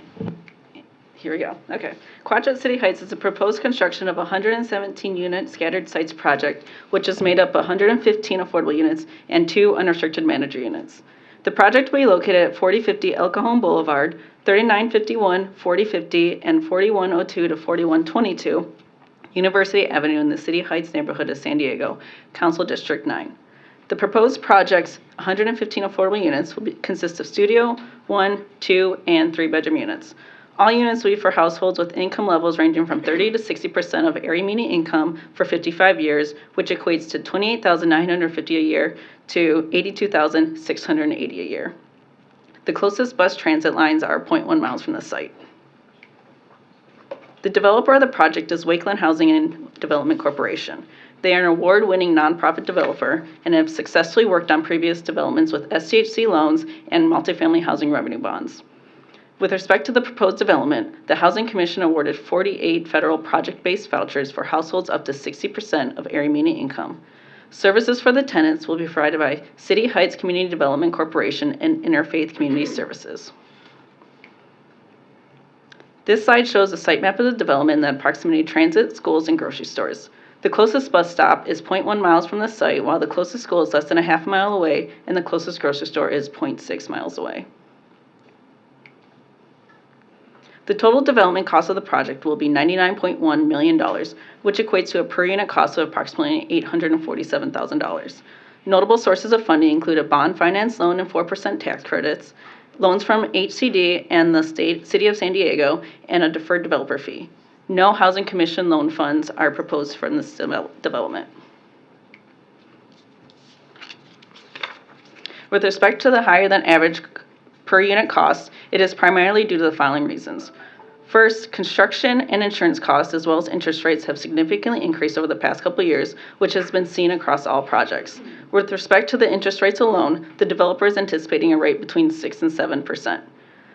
Here we go. Okay. Quattro at City Heights is a proposed construction of a 117-unit scattered sites project, which is made up of 115 affordable units and 2 unrestricted manager units. The project will be located at 4050 El Cajon Boulevard, 3951, 4050, and 4102 to 4122 University Avenue in the City Heights neighborhood of San Diego, Council District 9. The proposed project's 115 affordable units will consist of studio, 1, 2, and 3-bedroom units. All units will be for households with income levels ranging from 30 to 60% of area median income for 55 years, which equates to $28,950 a year to $82,680 a year. The closest bus transit lines are 0.1 miles from the site. The developer of the project is Wakeland Housing and Development Corporation. They are an award-winning nonprofit developer and have successfully worked on previous developments with SDHC loans and multifamily housing revenue bonds. With respect to the proposed development, the Housing Commission awarded 48 federal project-based vouchers for households up to 60% of area median income. Services for the tenants will be provided by City Heights Community Development Corporation and Interfaith Community Services. This slide shows a site map of the development and the proximity to transit, schools, and grocery stores. The closest bus stop is 0.1 miles from the site, while the closest school is less than a half mile away, and the closest grocery store is 0.6 miles away. The total development cost of the project will be $99.1 million, which equates to a per unit cost of approximately $847,000. Notable sources of funding include a bond finance loan and 4% tax credits, loans from HCD and the City of San Diego, and a deferred developer fee. No Housing Commission loan funds are proposed from this development. With respect to the higher than average per unit costs, it is primarily due to the following reasons. First, construction and insurance costs as well as interest rates have significantly increased over the past couple of years, which has been seen across all projects. With respect to the interest rates alone, the developer is anticipating a rate between 6% and 7%.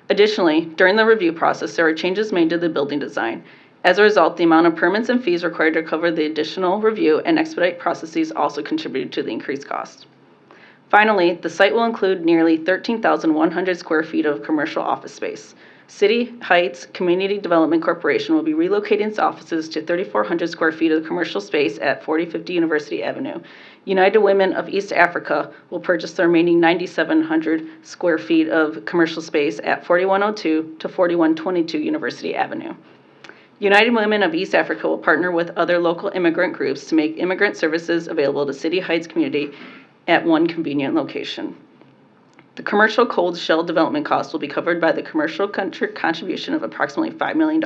Additionally, during the review process, there were changes made to the building design. As a result, the amount of permits and fees required to cover the additional review and expedite processes also contributed to the increased cost. Finally, the site will include nearly 13,100 square feet of commercial office space. City Heights Community Development Corporation will be relocating its offices to 3,400 square feet of commercial space at 4050 University Avenue. United Women of East Africa will purchase the remaining 9,700 square feet of commercial space at 4102 to 4122 University Avenue. United Women of East Africa will partner with other local immigrant groups to make immigrant services available to City Heights community at one convenient location. The commercial cold shell development costs will be covered by the commercial contribution of approximately $5 million.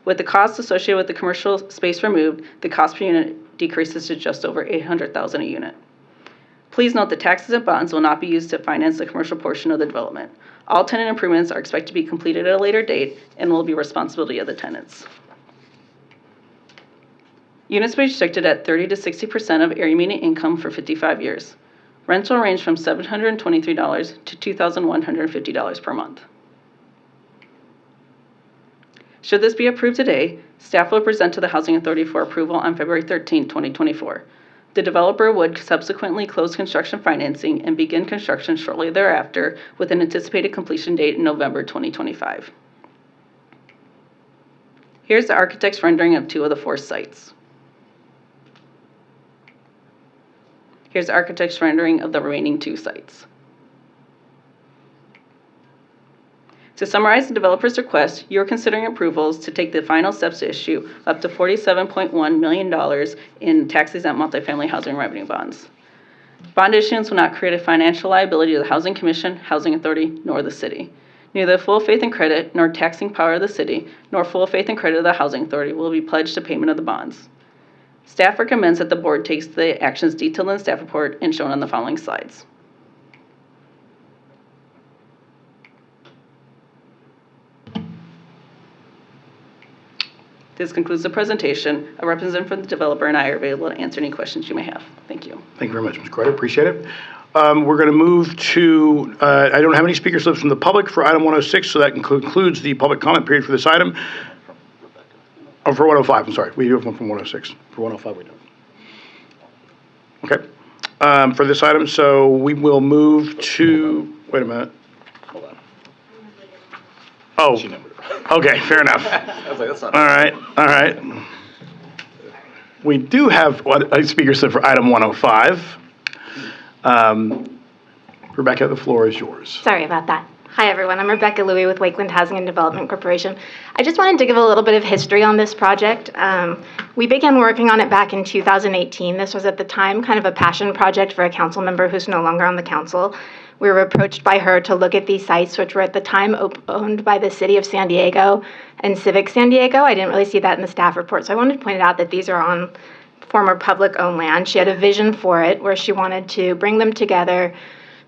With the costs associated with the commercial space removed, the cost per unit decreases to just over $800,000 a unit. Please note that taxes and bonds will not be used to finance the commercial portion of the development. All tenant improvements are expected to be completed at a later date and will be responsibility of the tenants. Units will be restricted at 30 to 60% of area median income for 55 years. Rents will range from $723 to $2,150 per month. Should this be approved today, staff will present to the Housing Authority for approval on February 13, 2024. The developer would subsequently close construction financing and begin construction shortly thereafter with an anticipated completion date in November 2025. Here's the architect's rendering of 2 of the 4 sites. Here's the architect's rendering of the remaining 2 sites. To summarize the developer's request, you're considering approvals to take the final steps to issue up to $47.1 million in tax-exempt multifamily housing revenue bonds. Bond issuance will not create a financial liability to the Housing Commission, Housing Authority, nor the city. Neither full faith and credit, nor taxing power of the city, nor full faith and credit of the Housing Authority will be pledged to payment of the bonds. Staff recommends that the board takes the actions detailed in the staff report and shown on the following slides. This concludes the presentation. A representative from the developer and I are available to answer any questions you may have. Thank you. Thank you very much, Ms. Carter. Appreciate it. We're going to move to, I don't have any speaker slips from the public for item 106, so that concludes the public comment period for this item. Oh, for 105, I'm sorry. We do have one from 106. For 105, we don't. Okay. For this item, so we will move to, wait a minute. Hold on. Oh, She numbered it. okay, fair enough. I was like, that's not. All right. We do have a speaker slip for item 105. Rebecca, the floor is yours. Sorry about that. Hi, everyone. I'm Rebecca Louie with Wakeland Housing and Development Corporation. I just wanted to give a little bit of history on this project. We began working on it back in 2018. This was at the time kind of a passion project for a council member who's no longer on the council. We were approached by her to look at these sites, which were at the time owned by the City of San Diego and Civic San Diego. I didn't really see that in the staff report, so I wanted to point out that these are on former public-owned land. She had a vision for it where she wanted to bring them together,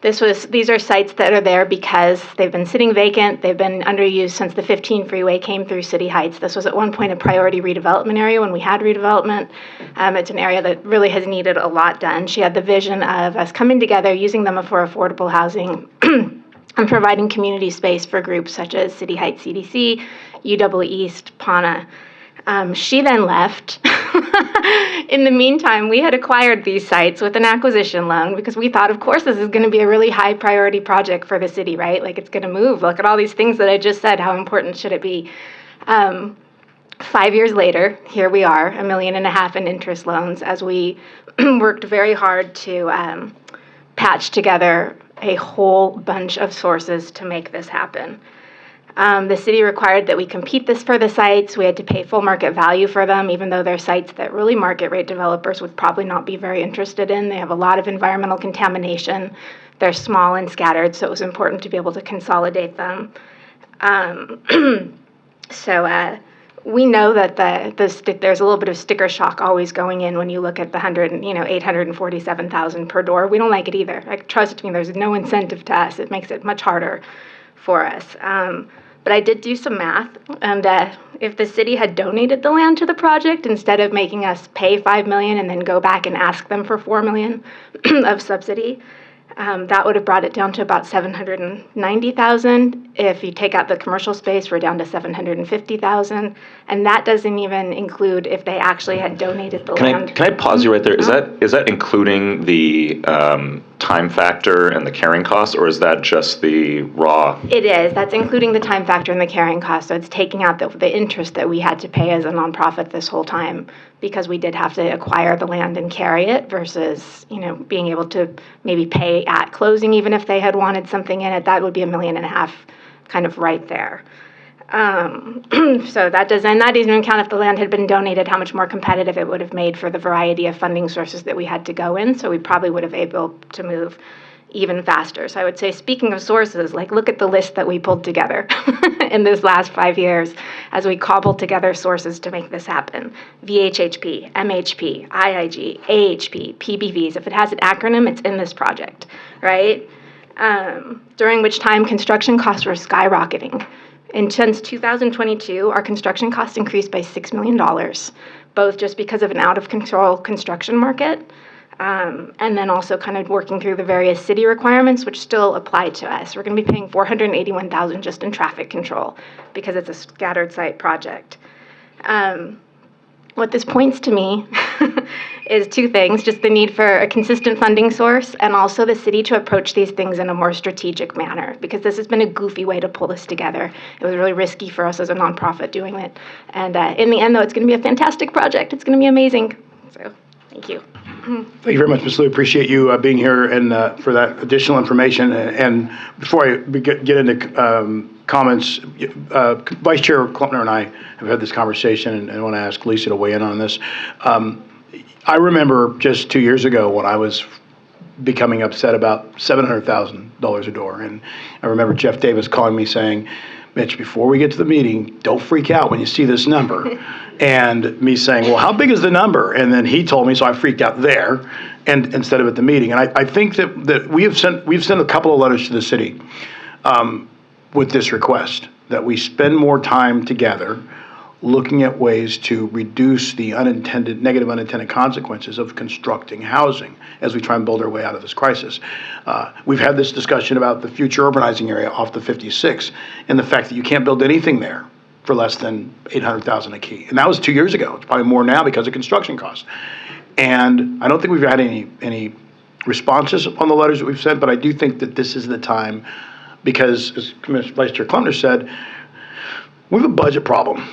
These are sites that are there because they've been sitting vacant. They've been underused since the 15 freeway came through City Heights. This was at one point a priority redevelopment area when we had redevelopment. It's an area that really has needed a lot done. She had the vision of us coming together, using them for affordable housing, and providing community space for groups such as City Heights CDC, UW East, PANA. She then left. In the meantime, we had acquired these sites with an acquisition loan because we thought, of course, this is going to be a really high priority project for the city, right? Like, it's going to move. Look at all these things that I just said. How important should it be? 5 years later, here we are, $1.5 million in interest loans as we worked very hard to patch together a whole bunch of sources to make this happen. The city required that we compete for the sites. We had to pay full market value for them, even though they're sites that really market rate developers would probably not be very interested in. They have a lot of environmental contamination. They're small and scattered, so it was important to be able to consolidate them. We know that there's a little bit of sticker shock always going in when you look at the $847,000 per door. We don't like it either. Like, trust me, there's no incentive to us. It makes it much harder for us. But I did do some math, and if the city had donated the land to the project instead of making us pay $5 million and then go back and ask them for $4 million of subsidy, that would have brought it down to about $790,000. If you take out the commercial space, we're down to $750,000, and that doesn't even include if they actually had donated the land. Can I pause you right there? Is that including the time factor and the carrying cost, or is that just the raw? It is. That's including the time factor and the carrying cost. So it's taking out the interest that we had to pay as a nonprofit this whole time, because we did have to acquire the land and carry it versus, being able to maybe pay at closing, even if they had wanted something in it. That would be $1.5 million kind of right there. So that doesn't even count if the land had been donated, how much more competitive it would have made for the variety of funding sources that we had to go in. So we probably would have been able to move even faster. So I would say, speaking of sources, look at the list that we pulled together in this last 5 years as we cobbled together sources to make this happen. VHHP, MHP, IIG, AHP, PBVs. If it has an acronym, it's in this project, right? During which time construction costs were skyrocketing. And since 2022, our construction costs increased by $6 million, both just because of an out-of-control construction market, and then also kind of working through the various city requirements, which still apply to us. We're going to be paying $481,000 just in traffic control because it's a scattered site project. What this points to me is two things: just the need for a consistent funding source, and also the city to approach these things in a more strategic manner, because this has been a goofy way to pull this together. It was really risky for us as a nonprofit doing it. And in the end, though, it's going to be a fantastic project. It's going to be amazing. So, thank you. Thank you very much, Ms. Lou. Appreciate you being here and for that additional information. And before I get into comments, Vice Chair Klumpner and I have had this conversation, and I want to ask Lisa to weigh in on this. I remember just 2 years ago when I was becoming upset about $700,000 a door, and I remember Jeff Davis calling me saying, "Mitch, before we get to the meeting, don't freak out when you see this number." And me saying, "Well, how big is the number?" And then he told me, so I freaked out there, and instead of at the meeting. And I think that we've sent a couple of letters to the city with this request that we spend more time together looking at ways to reduce the negative unintended consequences of constructing housing as we try and build our way out of this crisis. We've had this discussion about the future urbanizing area off the 56 and the fact that you can't build anything there for less than $800,000 a key. And that was 2 years ago. It's probably more now because of construction costs. And I don't think we've had any responses on the letters that we've sent, but I do think that this is the time, because, as Vice Chair Klumpner said, we have a budget problem.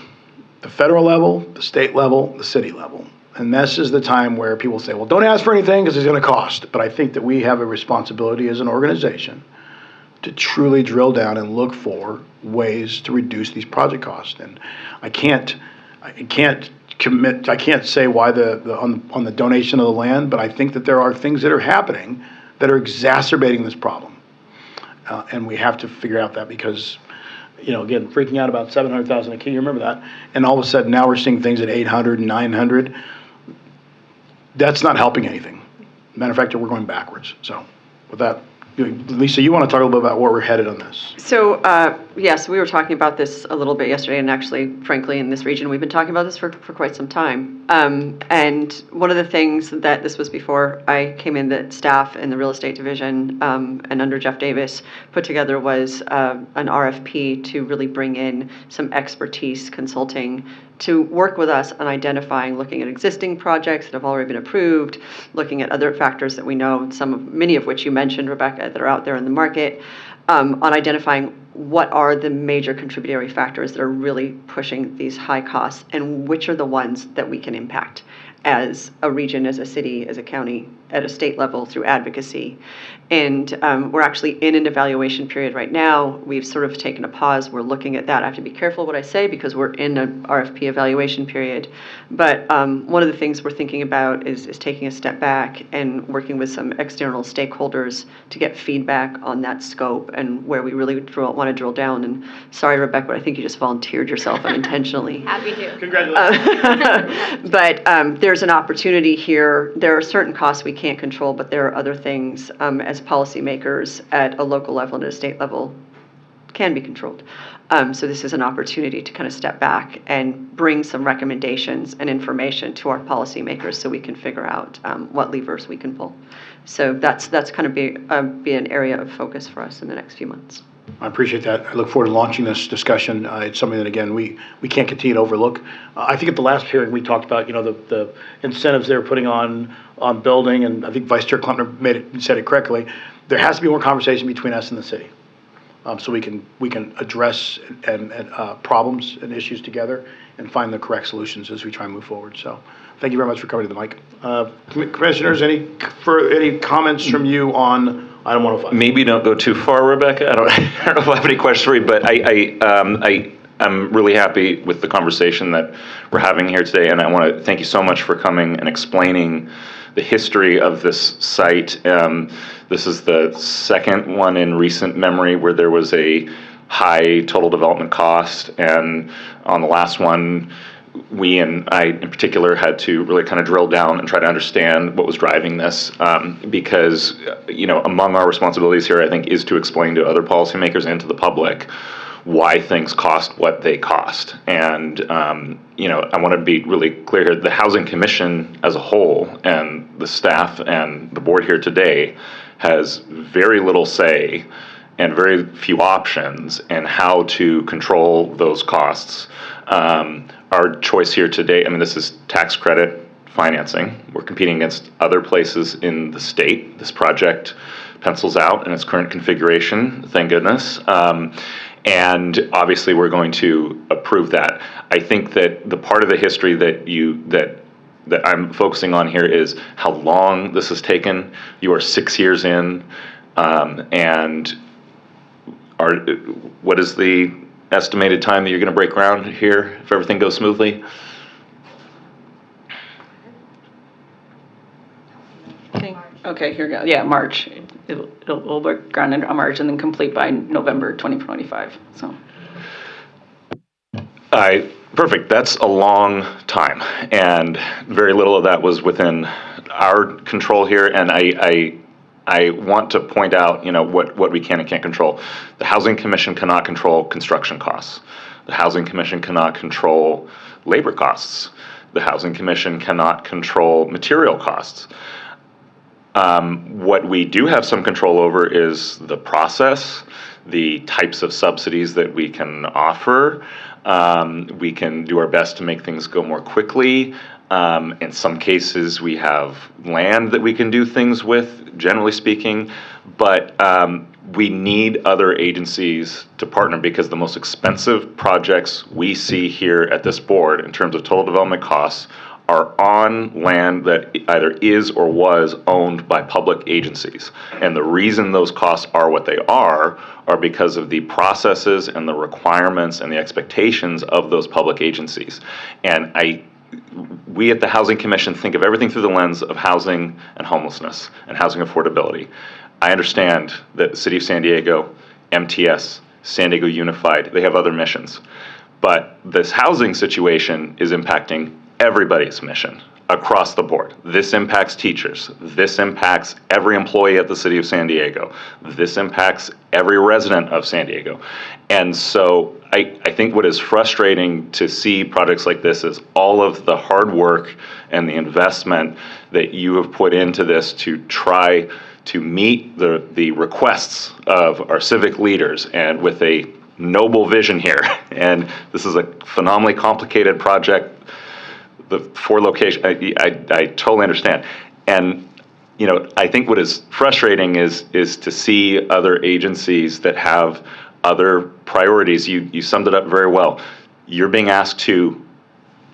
The federal level, the state level, the city level. And this is the time where people say, well, don't ask for anything because it's going to cost. But I think that we have a responsibility as an organization to truly drill down and look for ways to reduce these project costs. And I can't say why on the donation of the land, but I think that there are things that are happening that are exacerbating this problem. And we have to figure out that, because, again, freaking out about $700,000 a key, you remember that, and all of a sudden now we're seeing things at $800 and $900. That's not helping anything. Matter of fact, we're going backwards. So with that, Lisa, you want to talk a little bit about where we're headed on this? So, yes, we were talking about this a little bit yesterday, and actually, frankly, in this region, we've been talking about this for quite some time. And one of the things that this was before I came in, that staff in the real estate division and under Jeff Davis put together was an RFP to really bring in some expertise consulting to work with us on identifying, looking at existing projects that have already been approved, looking at other factors that we know, many of which you mentioned, Rebecca, that are out there in the market, on identifying what are the major contributory factors that are really pushing these high costs and which are the ones that we can impact as a region, as a city, as a county, at a state level through advocacy. And we're actually in an evaluation period right now. We've sort of taken a pause. We're looking at that. I have to be careful what I say because we're in an RFP evaluation period. But one of the things we're thinking about is taking a step back and working with some external stakeholders to get feedback on that scope and where we really want to drill down. And sorry, Rebecca, but I think you just volunteered yourself unintentionally. Happy to. Congratulations. But there's an opportunity here. There are certain costs we can't control, but there are other things as policymakers at a local level and at a state level can be controlled. So this is an opportunity to kind of step back and bring some recommendations and information to our policymakers so we can figure out what levers we can pull. So that's kind of be an area of focus for us in the next few months. I appreciate that. I look forward to launching this discussion. It's something that, again, we can't continue to overlook. I think at the last hearing, we talked about, the incentives they were putting on building, and I think Vice Chair Klempner said it correctly. There has to be more conversation between us and the city, so we can address and problems and issues together and find the correct solutions as we try and move forward. So thank you very much for coming to the mic. Commissioners, any comments from you on Item 105? Maybe don't go too far, Rebecca. I don't know if I have any questions for you, but I'm really happy with the conversation that we're having here today, and I want to thank you so much for coming and explaining the history of this site. This is the second one in recent memory where there was a high total development cost, and on the last one, we and I in particular had to really kind of drill down and try to understand what was driving this, because among our responsibilities here, I think, is to explain to other policymakers and to the public why things cost what they cost. And I want to be really clear here: the Housing Commission as a whole and the staff and the board here today has very little say and very few options in how to control those costs. Our choice here today, this is tax credit financing. We're competing against other places in the state. This project pencils out in its current configuration, thank goodness. And obviously we're going to approve that. I think that the part of the history that I'm focusing on here is how long this has taken. You are 6 years in, and what is the estimated time that you're going to break ground here if everything goes smoothly? Okay, here we go. Yeah, March. We'll break ground in March and then complete by November 2025. So. Perfect. That's a long time, and very little of that was within our control here. And I want to point out, what we can and can't control. The Housing Commission cannot control construction costs. The Housing Commission cannot control labor costs. The Housing Commission cannot control material costs. What we do have some control over is the process, the types of subsidies that we can offer. We can do our best to make things go more quickly. In some cases, we have land that we can do things with, generally speaking, but we need other agencies to partner, because the most expensive projects we see here at this board in terms of total development costs are on land that either is or was owned by public agencies. And the reason those costs are what they are because of the processes and the requirements and the expectations of those public agencies. And we at the Housing Commission think of everything through the lens of housing and homelessness and housing affordability. I understand that the City of San Diego, MTS, San Diego Unified, they have other missions. But this housing situation is impacting everybody's mission. across the board. This impacts teachers. This impacts every employee at the City of San Diego. This impacts every resident of San Diego. And so I think what is frustrating to see projects like this is all of the hard work and the investment that you have put into this to try to meet the requests of our civic leaders and with a noble vision here. And this is a phenomenally complicated project. The 4 locations, I totally understand. And, you know, I think what is frustrating is to see other agencies that have other priorities. You summed it up very well. You're being asked to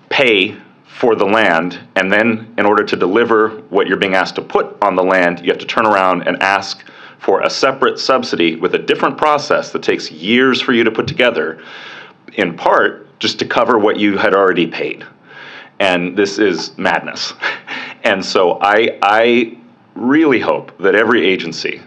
pay for the land, and then in order to deliver what you're being asked to put on the land, you have to turn around and ask for a separate subsidy with a different process that takes years for you to put together, in part just to cover what you had already paid. And this is madness. And so I really hope that every agency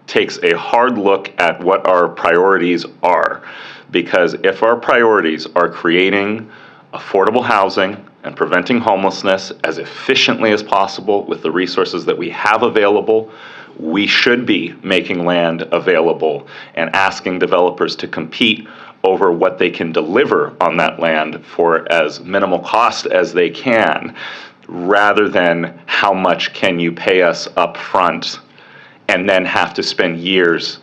takes a hard look at what our priorities are. Because if our priorities are creating affordable housing and preventing homelessness as efficiently as possible with the resources that we have available, we should be making land available and asking developers to compete over what they can deliver on that land for as minimal cost as they can, rather than how much can you pay us up front and then have to spend years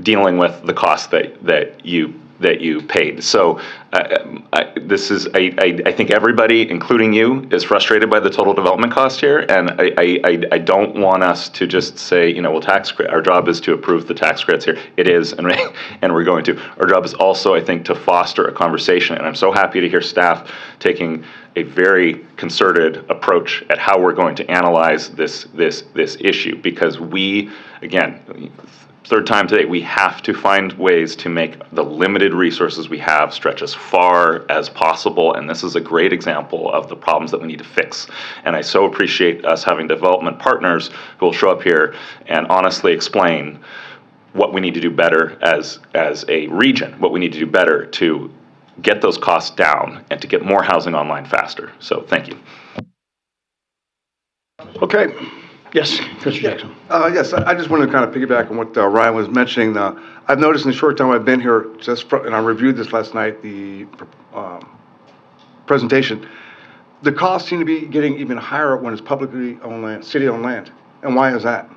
dealing with the cost that you paid. So I think everybody, including you, is frustrated by the total development cost here, and I don't want us to just say, you know, well, our job is to approve the tax credits here. It is, and we're going to. Our job is also, I think, to foster a conversation, and I'm so happy to hear staff taking a very concerted approach at how we're going to analyze this issue, because we, again, third time today, we have to find ways to make the limited resources we have stretch as far as possible, and this is a great example of the problems that we need to fix. And I so appreciate us having development partners who will show up here and honestly explain what we need to do better as a region, what we need to do better to get those costs down and to get more housing online faster. So thank you. Okay. Yes, Mr. Jackson. Yes, I just wanted to kind of piggyback on what Ryan was mentioning. I've noticed in the short time I've been here, and I reviewed this last night, the presentation, the costs seem to be getting even higher when it's publicly owned land, city-owned land. And why is that?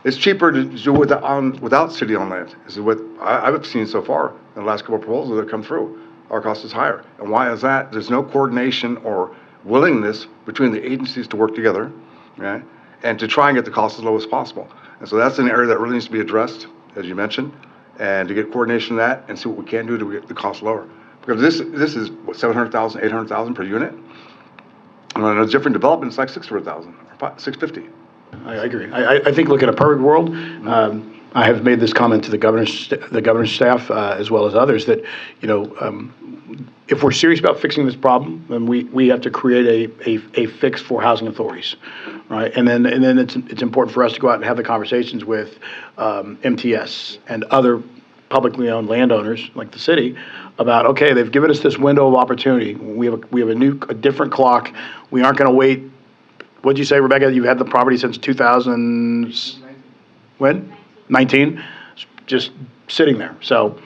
It's cheaper to do without city-owned land. This is what I've seen so far in the last couple of proposals that have come through. Our cost is higher. And why is that? There's no coordination or willingness between the agencies to work together, right? And to try and get the cost as low as possible. And so that's an area that really needs to be addressed, as you mentioned, and to get coordination of that and see what we can do to get the cost lower. Because this is what, 700,000, 800,000 per unit. And on a different development, it's like 600,000 or 650. I agree. I think, look, in a perfect world, I have made this comment to the governor's staff as well as others that, you know, if we're serious about fixing this problem, then we have to create a fix for housing authorities, right? And then it's important for us to go out and have the conversations with MTS and other publicly owned landowners like the city about, okay, they've given us this window of opportunity. We have a different clock. We aren't going to wait. What'd you say, Rebecca? You've had the property since 2000. When? 19. Just sitting there. So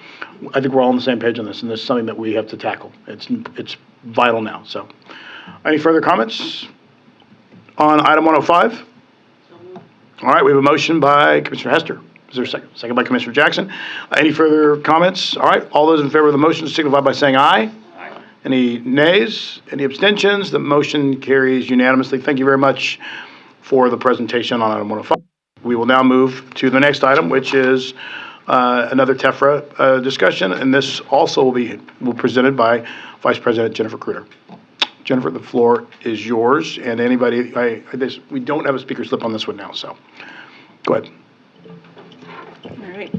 I think we're all on the same page on this, and this is something that we have to tackle. It's vital now. So, any further comments on item 105? All right, we have a motion by Commissioner Hester. Is there a second? Second by Commissioner Jackson. Any further comments? All right, all those in favor of the motion signify by saying aye. Aye. Any nays? Any abstentions? The motion carries unanimously. Thank you very much for the presentation on item 105. We will now move to the next item, which is another TEFRA discussion, and this also will be presented by Vice President Jennifer Kruder. Jennifer, the floor is yours, and anybody, we don't have a speaker slip on this one now, so go ahead. All right.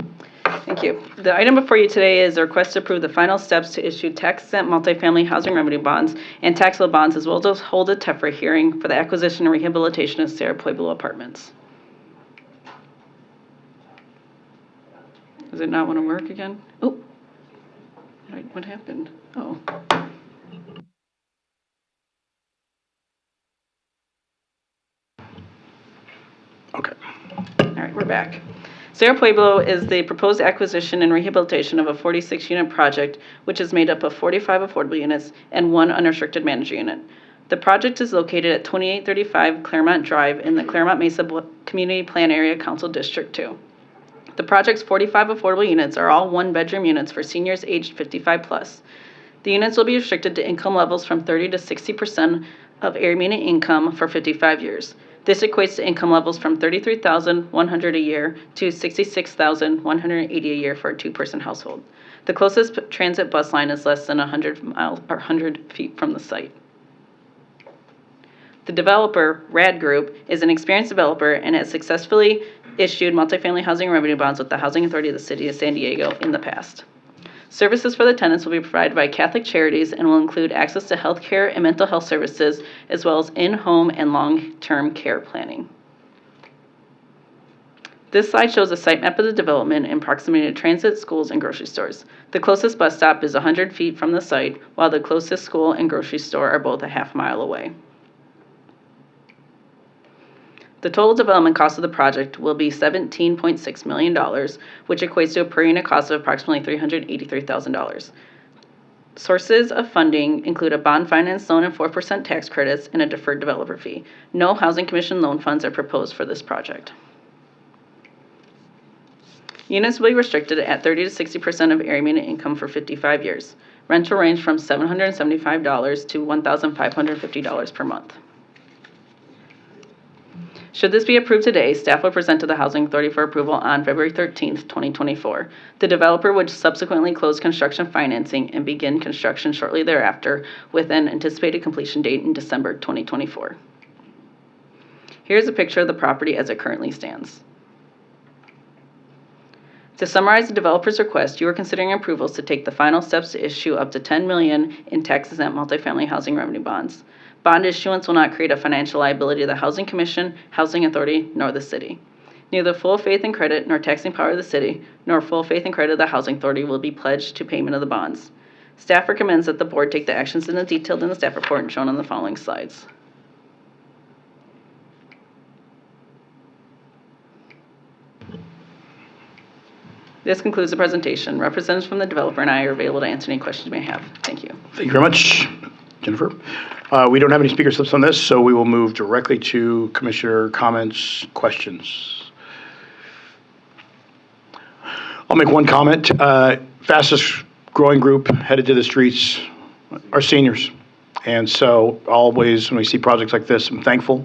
Thank you. The item before you today is a request to approve the final steps to issue tax-exempt multifamily housing remedy bonds and taxable bonds, as well as hold a TEFRA hearing for the acquisition and rehabilitation of Sarah Pueblo Apartments. Does it not want to work again? Oh, what happened? Oh. back. Cerro Pueblo is the proposed acquisition and rehabilitation of a 46-unit project, which is made up of 45 affordable units and 1 unrestricted manager unit. The project is located at 2835 Claremont Drive in the Claremont Mesa Community Plan Area Council District 2. The project's 45 affordable units are all 1-bedroom units for seniors aged 55 plus. The units will be restricted to income levels from 30 to 60% of area median income for 55 years. This equates to income levels from $33,100 a year to $66,180 a year for a 2-person household. The closest transit bus line is less than 100 miles or 100 feet from the site. The developer, RAD Group, is an experienced developer and has successfully issued multifamily housing revenue bonds with the Housing Authority of the City of San Diego in the past. Services for the tenants will be provided by Catholic Charities and will include access to health care and mental health services, as well as in-home and long-term care planning. This slide shows a site map of the development in proximity to transit, schools, and grocery stores. The closest bus stop is 100 feet from the site, while the closest school and grocery store are both a half-mile away. The total development cost of the project will be $17.6 million, which equates to a per unit cost of approximately $383,000. Sources of funding include a bond finance loan and 4% tax credits and a deferred developer fee. No Housing Commission loan funds are proposed for this project. Units will be restricted at 30 to 60% of area median income for 55 years. Rent will range from $775 to $1,550 per month. Should this be approved today, staff will present to the Housing Authority for approval on February 13th, 2024. The developer would subsequently close construction financing and begin construction shortly thereafter with an anticipated completion date in December 2024. Here's a picture of the property as it currently stands. To summarize the developer's request, you are considering approvals to take the final steps to issue up to $10 million in tax-exempt multifamily housing revenue bonds. Bond issuance will not create a financial liability to the Housing Commission, Housing Authority, nor the city. Neither full faith and credit nor taxing power of the city, nor full faith and credit of the Housing Authority will be pledged to payment of the bonds. Staff recommends that the board take the actions detailed in the staff report and shown on the following slides. This concludes the presentation. Representatives from the developer and I are available to answer any questions you may have. Thank you. Thank you very much, Jennifer. We don't have any speaker slips on this, so we will move directly to commissioner comments, questions. I'll make one comment. Fastest growing group headed to the streets are seniors. And so always when we see projects like this, I'm thankful.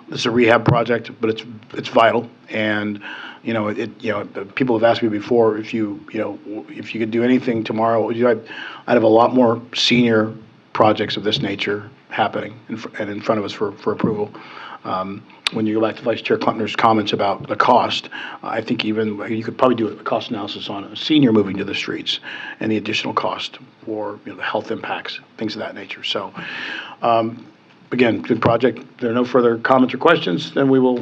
This is a rehab project, but it's vital. And people have asked me before if you could do anything tomorrow, what would you? I'd have a lot more senior projects of this nature happening in front of us for approval. When you go back to Vice Chair Klempner's comments about the cost, I think even you could probably do a cost analysis on a senior moving to the streets and the additional cost for the health impacts, things of that nature. So, again, good project. If there are no further comments or questions, then we will.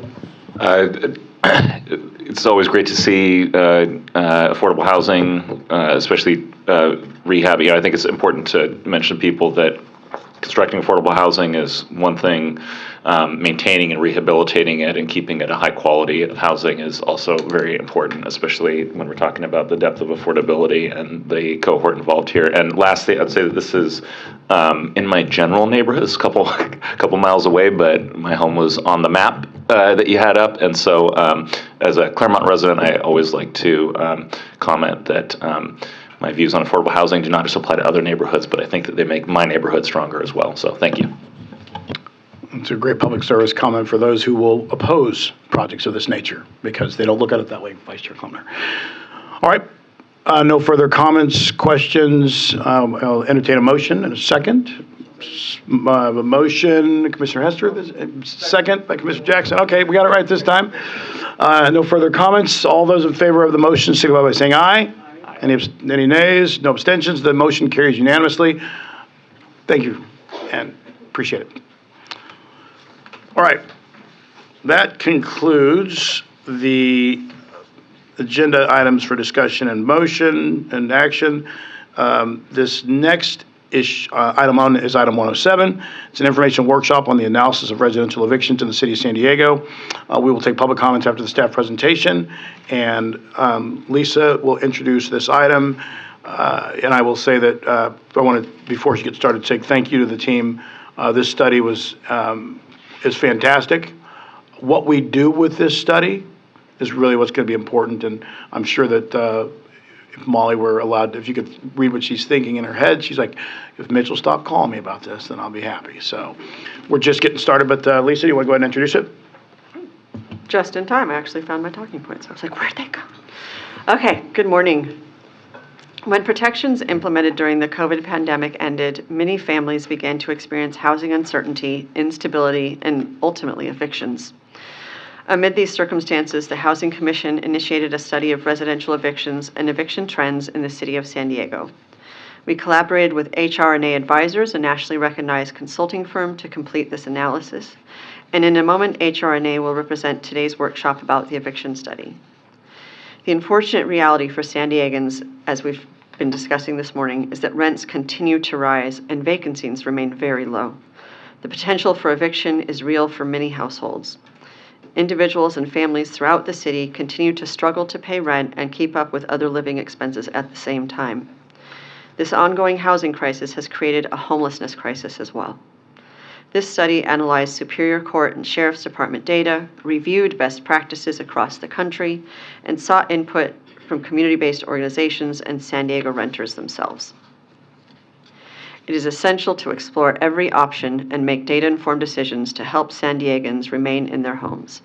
It's always great to see affordable housing, especially rehab. I think it's important to mention to people that constructing affordable housing is one thing. Maintaining and rehabilitating it and keeping it a high quality of housing is also very important, especially when we're talking about the depth of affordability and the cohort involved here. And lastly, I'd say that this is in my general neighborhood, it's a couple miles away, but my home was on the map that you had up. And so as a Claremont resident, I always like to comment that my views on affordable housing do not just apply to other neighborhoods, but I think that they make my neighborhood stronger as well. So thank you. It's a great public service comment for those who will oppose projects of this nature because they don't look at it that way, Vice Chair Klempner. All right. No further comments, questions. I'll entertain a motion and a second. A motion, Commissioner Hester, second by Commissioner Jackson. Okay, we got it right this time. No further comments. All those in favor of the motion signify by saying aye. Any nays? No abstentions. The motion carries unanimously. Thank you and appreciate it. All right, that concludes the agenda items for discussion and motion and action. This next Item on is item 107. It's an information workshop on the analysis of residential evictions in the city of San Diego. We will take public comments after the staff presentation, and Lisa will introduce this item. And I will say that I want to, before she gets started, say thank you to the team. This study is fantastic. What we do with this study is really what's going to be important, and I'm sure that if Molly were allowed, if you could read what she's thinking in her head, she's like, if Mitchell stopped calling me about this, then I'll be happy. So we're just getting started, but Lisa, do you want to go ahead and introduce it? Just in time, I actually found my talking points. I was like, where'd they go? Okay, good morning. When protections implemented during the COVID pandemic ended, many families began to experience housing uncertainty, instability, and ultimately evictions. Amid these circumstances, the Housing Commission initiated a study of residential evictions and eviction trends in the city of San Diego. We collaborated with HR&A Advisors, a nationally recognized consulting firm, to complete this analysis. And in a moment, HR&A will represent today's workshop about the eviction study. The unfortunate reality for San Diegans, as we've been discussing this morning, is that rents continue to rise and vacancies remain very low. The potential for eviction is real for many households. Individuals and families throughout the city continue to struggle to pay rent and keep up with other living expenses at the same time. This ongoing housing crisis has created a homelessness crisis as well. This study analyzed Superior Court and Sheriff's Department data, reviewed best practices across the country, and sought input from community-based organizations and San Diego renters themselves. It is essential to explore every option and make data-informed decisions to help San Diegans remain in their homes.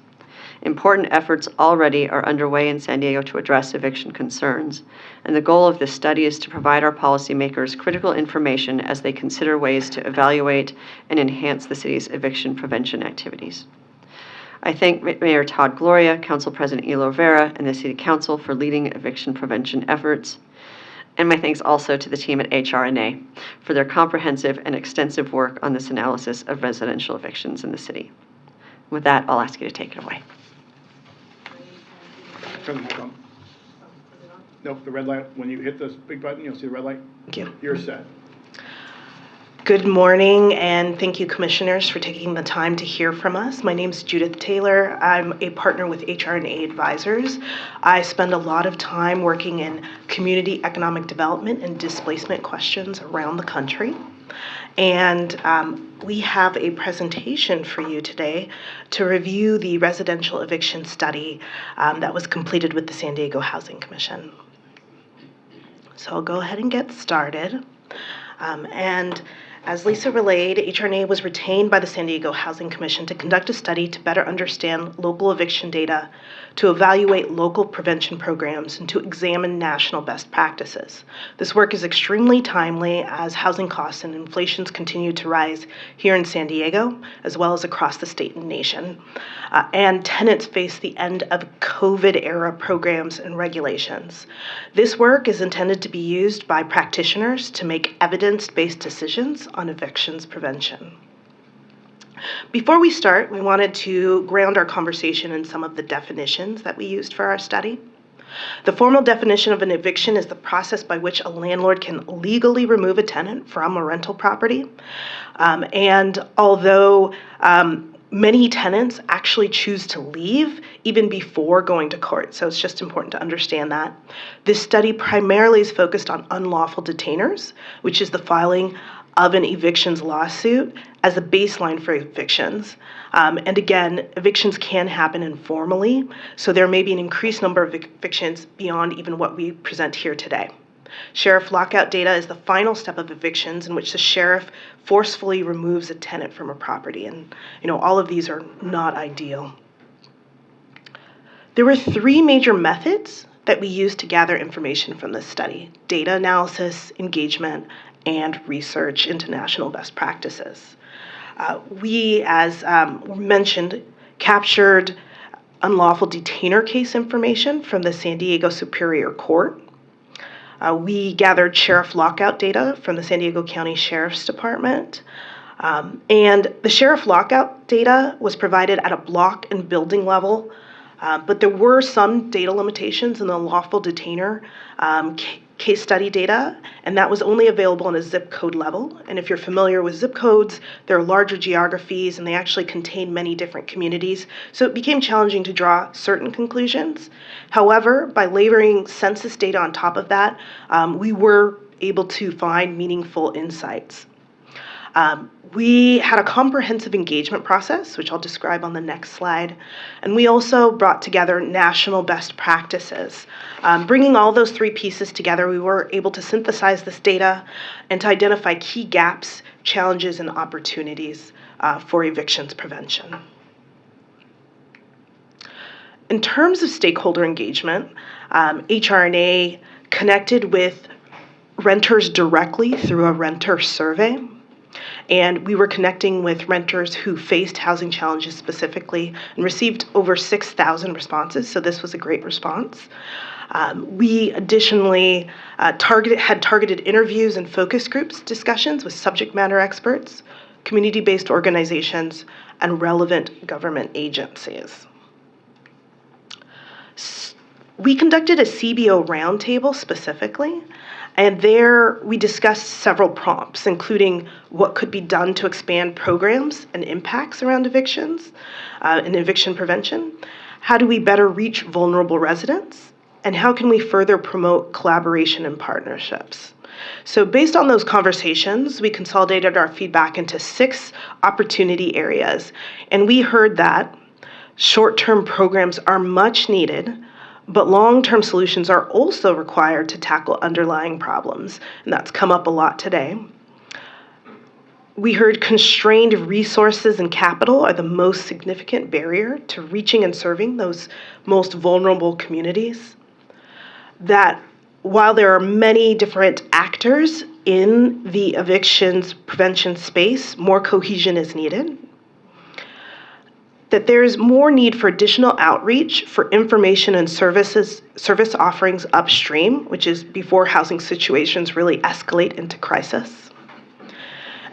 Important efforts already are underway in San Diego to address eviction concerns, and the goal of this study is to provide our policymakers critical information as they consider ways to evaluate and enhance the city's eviction prevention activities. I thank Mayor Todd Gloria, Council President Elo Vera, and the City Council for leading eviction prevention efforts. And my thanks also to the team at HR&A for their comprehensive and extensive work on this analysis of residential evictions in the city. With that, I'll ask you to take it away. Turn the mic on. Nope, the red light, when you hit this big button, you'll see the red light. Thank you. You're set. Good morning, and thank you, commissioners, for taking the time to hear from us. My name is Judith Taylor. I'm a partner with HR&A Advisors. I spend a lot of time working in community economic development and displacement questions around the country. And we have a presentation for you today to review the residential eviction study that was completed with the San Diego Housing Commission. So I'll go ahead and get started. And as Lisa relayed, HR&A was retained by the San Diego Housing Commission to conduct a study to better understand local eviction data, to evaluate local prevention programs, and to examine national best practices. This work is extremely timely as housing costs and inflations continue to rise here in San Diego, as well as across the state and nation. And tenants face the end of COVID-era programs and regulations. This work is intended to be used by practitioners to make evidence-based decisions on evictions prevention. Before we start, we wanted to ground our conversation in some of the definitions that we used for our study. The formal definition of an eviction is the process by which a landlord can legally remove a tenant from a rental property. And although many tenants actually choose to leave even before going to court, so it's just important to understand that. This study primarily is focused on unlawful detainers, which is the filing of an evictions lawsuit as a baseline for evictions. And again, evictions can happen informally, so there may be an increased number of evictions beyond even what we present here today. Sheriff lockout data is the final step of evictions in which the sheriff forcefully removes a tenant from a property. And all of these are not ideal. There were three major methods that we used to gather information from this study: data analysis, engagement, and research into national best practices. We, as mentioned, captured unlawful detainer case information from the San Diego Superior Court. We gathered sheriff lockout data from the San Diego County Sheriff's Department. And the sheriff lockout data was provided at a block and building level, but there were some data limitations in the unlawful detainer case study data, and that was only available on a zip code level. And if you're familiar with zip codes, they're larger geographies and they actually contain many different communities. So it became challenging to draw certain conclusions. However, by layering census data on top of that, we were able to find meaningful insights. We had a comprehensive engagement process, which I'll describe on the next slide, and we also brought together national best practices. Bringing all those three pieces together, we were able to synthesize this data and to identify key gaps, challenges, and opportunities for evictions prevention. In terms of stakeholder engagement, HRNA connected with renters directly through a renter survey. And we were connecting with renters who faced housing challenges specifically and received over 6,000 responses, so this was a great response. We additionally had targeted interviews and focus groups discussions with subject matter experts, community-based organizations, and relevant government agencies. We conducted a CBO roundtable specifically, and there we discussed several prompts, including what could be done to expand programs and impacts around evictions and eviction prevention. How do we better reach vulnerable residents? And how can we further promote collaboration and partnerships? So based on those conversations, we consolidated our feedback into 6 opportunity areas. And we heard that short-term programs are much needed, but long-term solutions are also required to tackle underlying problems, and that's come up a lot today. We heard constrained resources and capital are the most significant barrier to reaching and serving those most vulnerable communities. That while there are many different actors in the evictions prevention space, more cohesion is needed. That there is more need for additional outreach for information and service offerings upstream, which is before housing situations really escalate into crisis.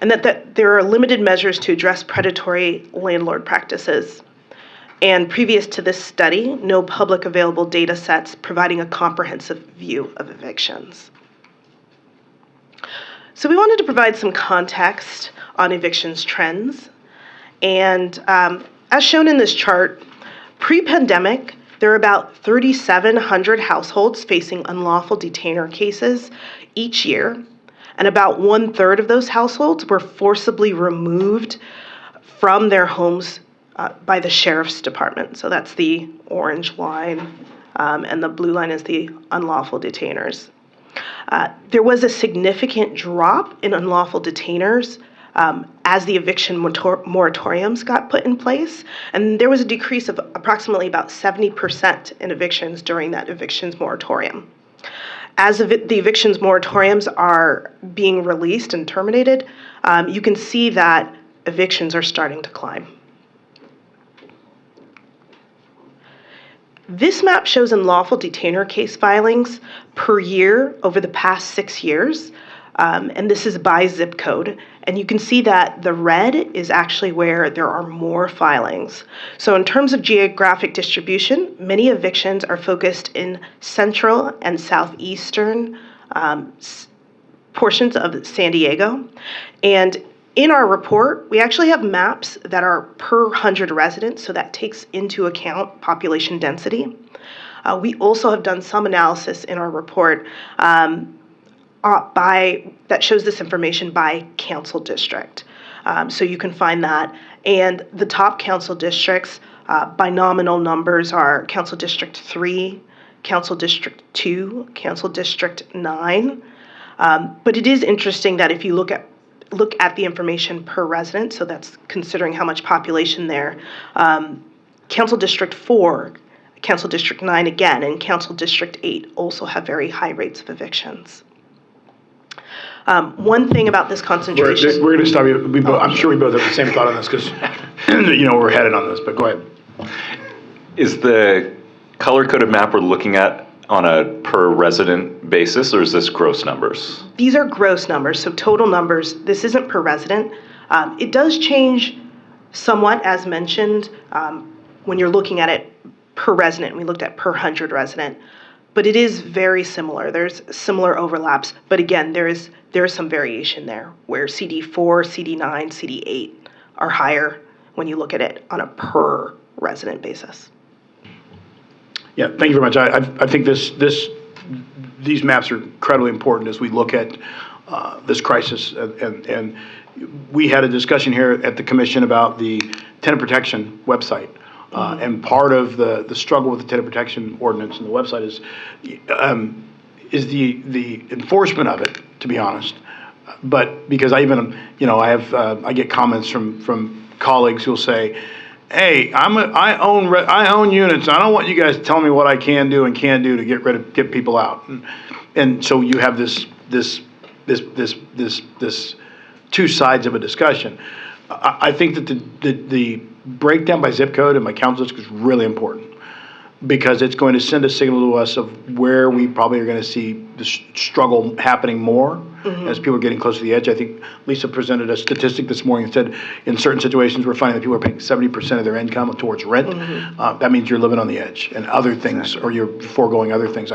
And that there are limited measures to address predatory landlord practices. And previous to this study, no public available data sets providing a comprehensive view of evictions. So we wanted to provide some context on evictions trends. And as shown in this chart, pre-pandemic, there are about 3,700 households facing unlawful detainer cases each year, and about 1/3 of those households were forcibly removed from their homes by the sheriff's department. So that's the orange line, and the blue line is the unlawful detainers. There was a significant drop in unlawful detainers as the eviction moratoriums got put in place. And there was a decrease of approximately about 70% in evictions during that evictions moratorium. As the evictions moratoriums are being released and terminated, you can see that evictions are starting to climb. This map shows unlawful detainer case filings per year over the past 6 years. And this is by zip code. And you can see that the red is actually where there are more filings. So in terms of geographic distribution, many evictions are focused in central and southeastern portions of San Diego. And in our report, we actually have maps that are per 100 residents, so that takes into account population density. We also have done some analysis in our report that shows this information by council district. So you can find that. And the top council districts by nominal numbers are Council District 3, Council District 2, Council District 9. But it is interesting that if you look at the information per resident, so that's considering how much population there, Council District 4, Council District 9 again, and Council District 8 also have very high rates of evictions. One thing about this concentration... We're going to stop you. I'm sure we both have the same thought on this because, we're headed on this, but go ahead. Is the color-coded map we're looking at on a per resident basis, or is this gross numbers? These are gross numbers, so total numbers. This isn't per resident. It does change somewhat, as mentioned, when you're looking at it per resident. We looked at per 100 resident. But it is very similar. There's similar overlaps, but again, there is some variation there where CD4, CD9, CD8 are higher when you look at it on a per resident basis. Yeah, thank you very much. I think these maps are incredibly important as we look at this crisis. And we had a discussion here at the commission about the tenant protection website. And part of the struggle with the tenant protection ordinance and the website is the enforcement of it, to be honest. But because I get comments from colleagues who'll say, "Hey, I own units. I don't want you guys to tell me what I can do and can't do to get people out." And so you have this two sides of a discussion. I think that the breakdown by zip code and by council district is really important because it's going to send a signal to us of where we probably are going to see the struggle happening more as people are getting close to the edge. I think Lisa presented a statistic this morning that said in certain situations we're finding that people are paying 70% of their income towards rent. That means you're living on the edge and other things, or you're foregoing other things.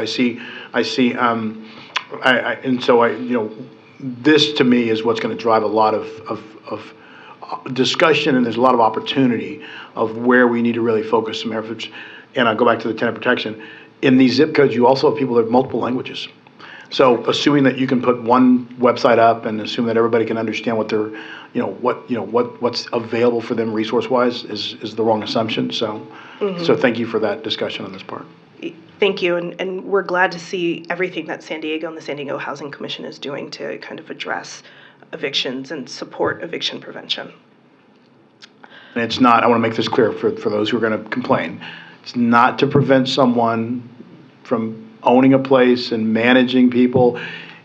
This to me is what's going to drive a lot of discussion, and there's a lot of opportunity of where we need to really focus some efforts. And I'll go back to the tenant protection. In these zip codes, you also have people that have multiple languages. So assuming that you can put one website up and assume that everybody can understand what they're, what's available for them resource-wise is the wrong assumption. So thank you for that discussion on this part. Thank you, and we're glad to see everything that San Diego and the San Diego Housing Commission is doing to kind of address evictions and support eviction prevention. And it's not, I want to make this clear for those who are going to complain, it's not to prevent someone from owning a place and managing people.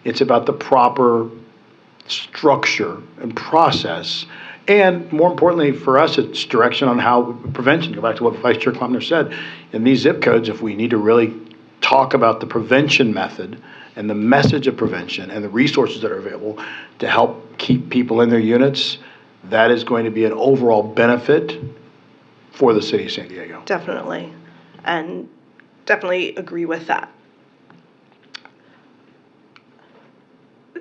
It's about the proper structure and process. And more importantly for us, it's direction on how prevention, go back to what Vice Chair Klopner said, in these zip codes, if we need to really talk about the prevention method and the message of prevention and the resources that are available to help keep people in their units, that is going to be an overall benefit for the city of San Diego. Definitely, and definitely agree with that.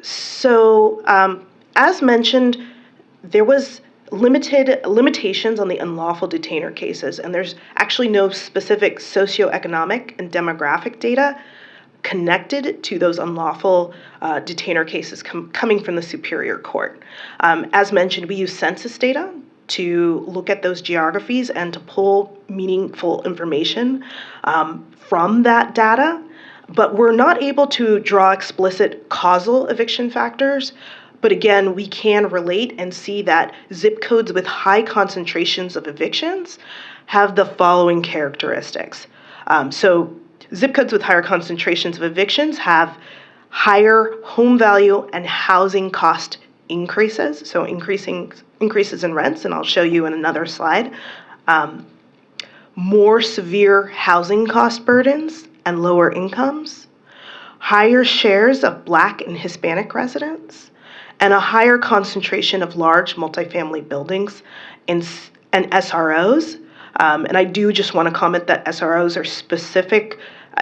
So, as mentioned, there was limitations on the unlawful detainer cases, and there's actually no specific socioeconomic and demographic data connected to those unlawful detainer cases coming from the Superior Court. As mentioned, we use census data to look at those geographies and to pull meaningful information from that data, but we're not able to draw explicit causal eviction factors. But again, we can relate and see that zip codes with high concentrations of evictions have the following characteristics. So zip codes with higher concentrations of evictions have higher home value and housing cost increases, so increases in rents, and I'll show you in another slide. More severe housing cost burdens and lower incomes, higher shares of Black and Hispanic residents, and a higher concentration of large multifamily buildings and SROs. And I do just want to comment that SROs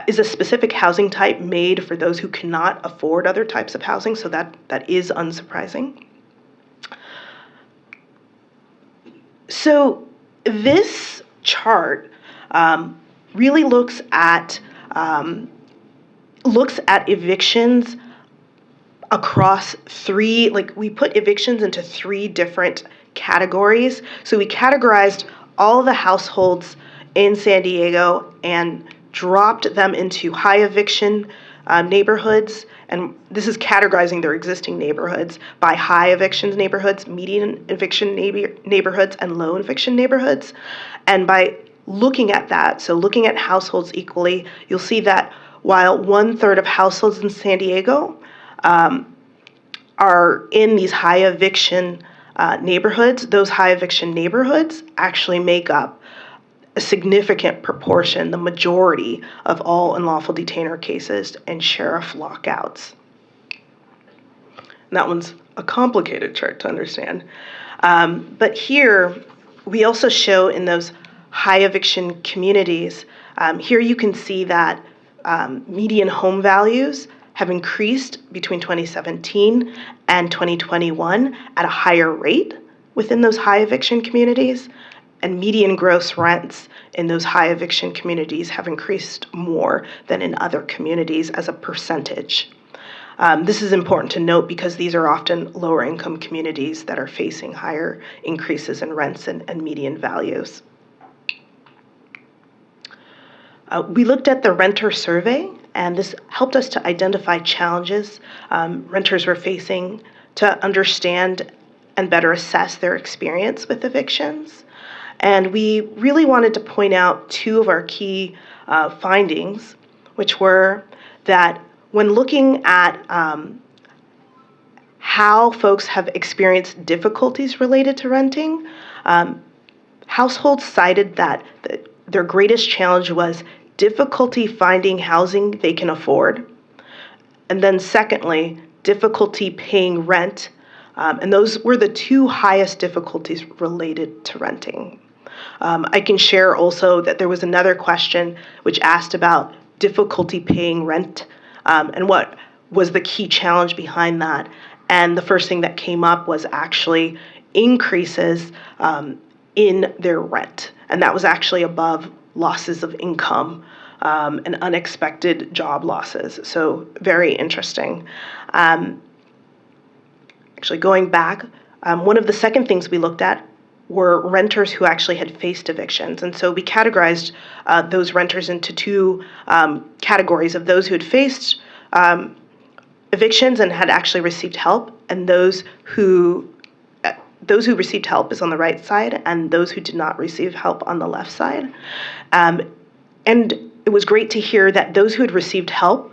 is a specific housing type made for those who cannot afford other types of housing, so that is unsurprising. So this chart really looks at evictions across three, we put evictions into three different categories. So we categorized all the households in San Diego and dropped them into high eviction neighborhoods. And this is categorizing their existing neighborhoods by high evictions neighborhoods, median eviction neighborhoods, and low eviction neighborhoods. And by looking at that, so looking at households equally, you'll see that while 1/3 of households in San Diego are in these high eviction neighborhoods, those high eviction neighborhoods actually make up a significant proportion, the majority of all unlawful detainer cases and sheriff lockouts. And that one's a complicated chart to understand. But here, we also show in those high eviction communities, here you can see that median home values have increased between 2017 and 2021 at a higher rate within those high eviction communities, and median gross rents in those high eviction communities have increased more than in other communities as a percentage. This is important to note because these are often lower income communities that are facing higher increases in rents and median values. We looked at the renter survey, and this helped us to identify challenges renters were facing to understand and better assess their experience with evictions. And we really wanted to point out two of our key findings, which were that when looking at how folks have experienced difficulties related to renting, households cited that their greatest challenge was difficulty finding housing they can afford. And then secondly, difficulty paying rent. And those were the two highest difficulties related to renting. I can share also that there was another question which asked about difficulty paying rent and what was the key challenge behind that. And the first thing that came up was actually increases in their rent. And that was actually above losses of income and unexpected job losses. So very interesting. Actually, going back, one of the second things we looked at were renters who actually had faced evictions. And so we categorized those renters into two categories of those who had faced evictions and had actually received help, and those who received help is on the right side, and those who did not receive help on the left side. And it was great to hear that those who had received help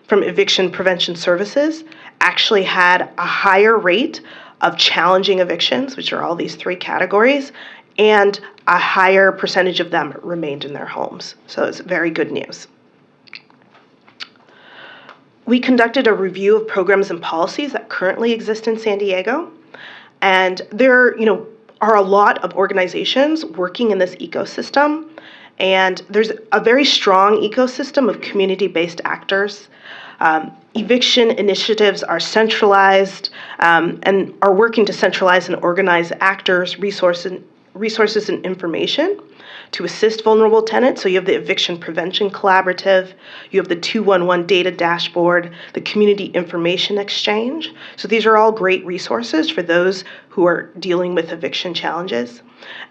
from eviction prevention services actually had a higher rate of challenging evictions, which are all these three categories, and a higher percentage of them remained in their homes. So it's very good news. We conducted a review of programs and policies that currently exist in San Diego. And there, are a lot of organizations working in this ecosystem. And there's a very strong ecosystem of community-based actors. Eviction initiatives are centralized and are working to centralize and organize actors, resources, and information to assist vulnerable tenants. So you have the Eviction Prevention Collaborative, you have the 211 Data Dashboard, the Community Information Exchange. So these are all great resources for those who are dealing with eviction challenges.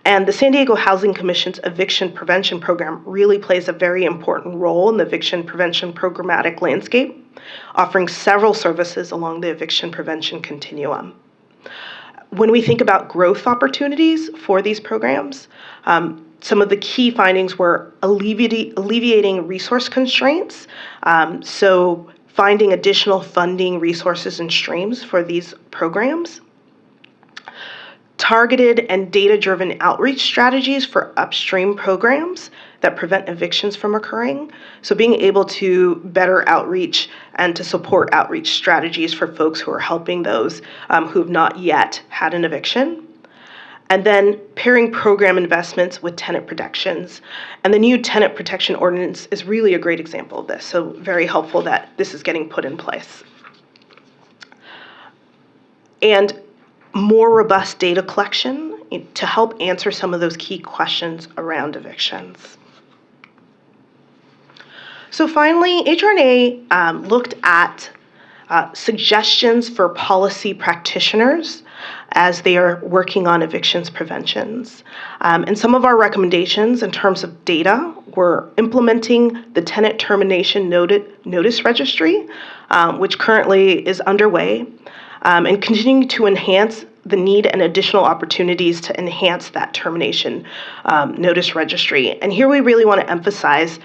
And the San Diego Housing Commission's Eviction Prevention Program really plays a very important role in the eviction prevention programmatic landscape, offering several services along the eviction prevention continuum. When we think about growth opportunities for these programs, some of the key findings were alleviating resource constraints, so finding additional funding resources and streams for these programs, targeted and data-driven outreach strategies for upstream programs that prevent evictions from occurring. So being able to better outreach and to support outreach strategies for folks who are helping those who have not yet had an eviction. And then pairing program investments with tenant protections. And the new tenant protection ordinance is really a great example of this. So very helpful that this is getting put in place. And more robust data collection to help answer some of those key questions around evictions. So finally, HRNA looked at suggestions for policy practitioners as they are working on evictions preventions. And some of our recommendations in terms of data were implementing the tenant termination notice registry, which currently is underway, and continuing to enhance the need and additional opportunities to enhance that termination notice registry. And here we really want to emphasize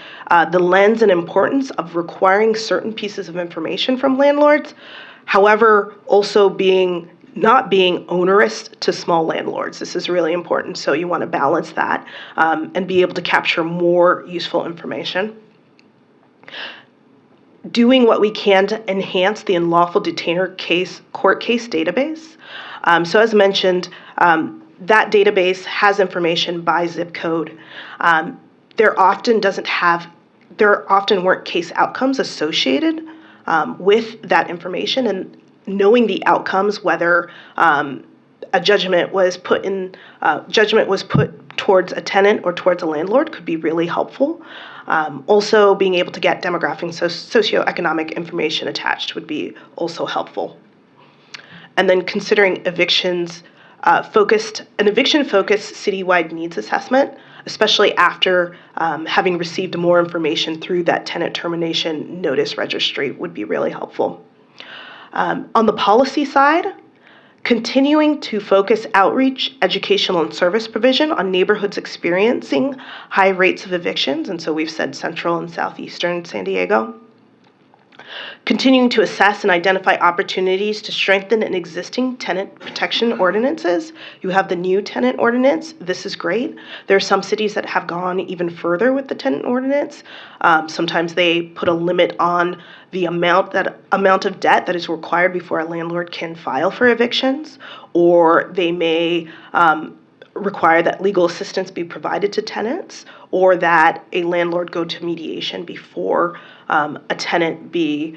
the lens and importance of requiring certain pieces of information from landlords, however, also not being onerous to small landlords. This is really important, so you want to balance that and be able to capture more useful information. Doing what we can to enhance the unlawful detainer court case database. So as mentioned, that database has information by zip code. There often doesn't have there often weren't case outcomes associated with that information, and knowing the outcomes, whether a judgment was put towards a tenant or towards a landlord, could be really helpful. Also, being able to get demographic and socioeconomic information attached would be also helpful. And then considering an eviction-focused citywide needs assessment, especially after having received more information through that tenant termination notice registry, would be really helpful. On the policy side, continuing to focus outreach, educational, and service provision on neighborhoods experiencing high rates of evictions, and so we've said central and southeastern San Diego. Continuing to assess and identify opportunities to strengthen an existing tenant protection ordinances. You have the new tenant ordinance. This is great. There are some cities that have gone even further with the tenant ordinance. Sometimes they put a limit on the amount of debt that is required before a landlord can file for evictions, or they may require that legal assistance be provided to tenants, or that a landlord go to mediation before a tenant be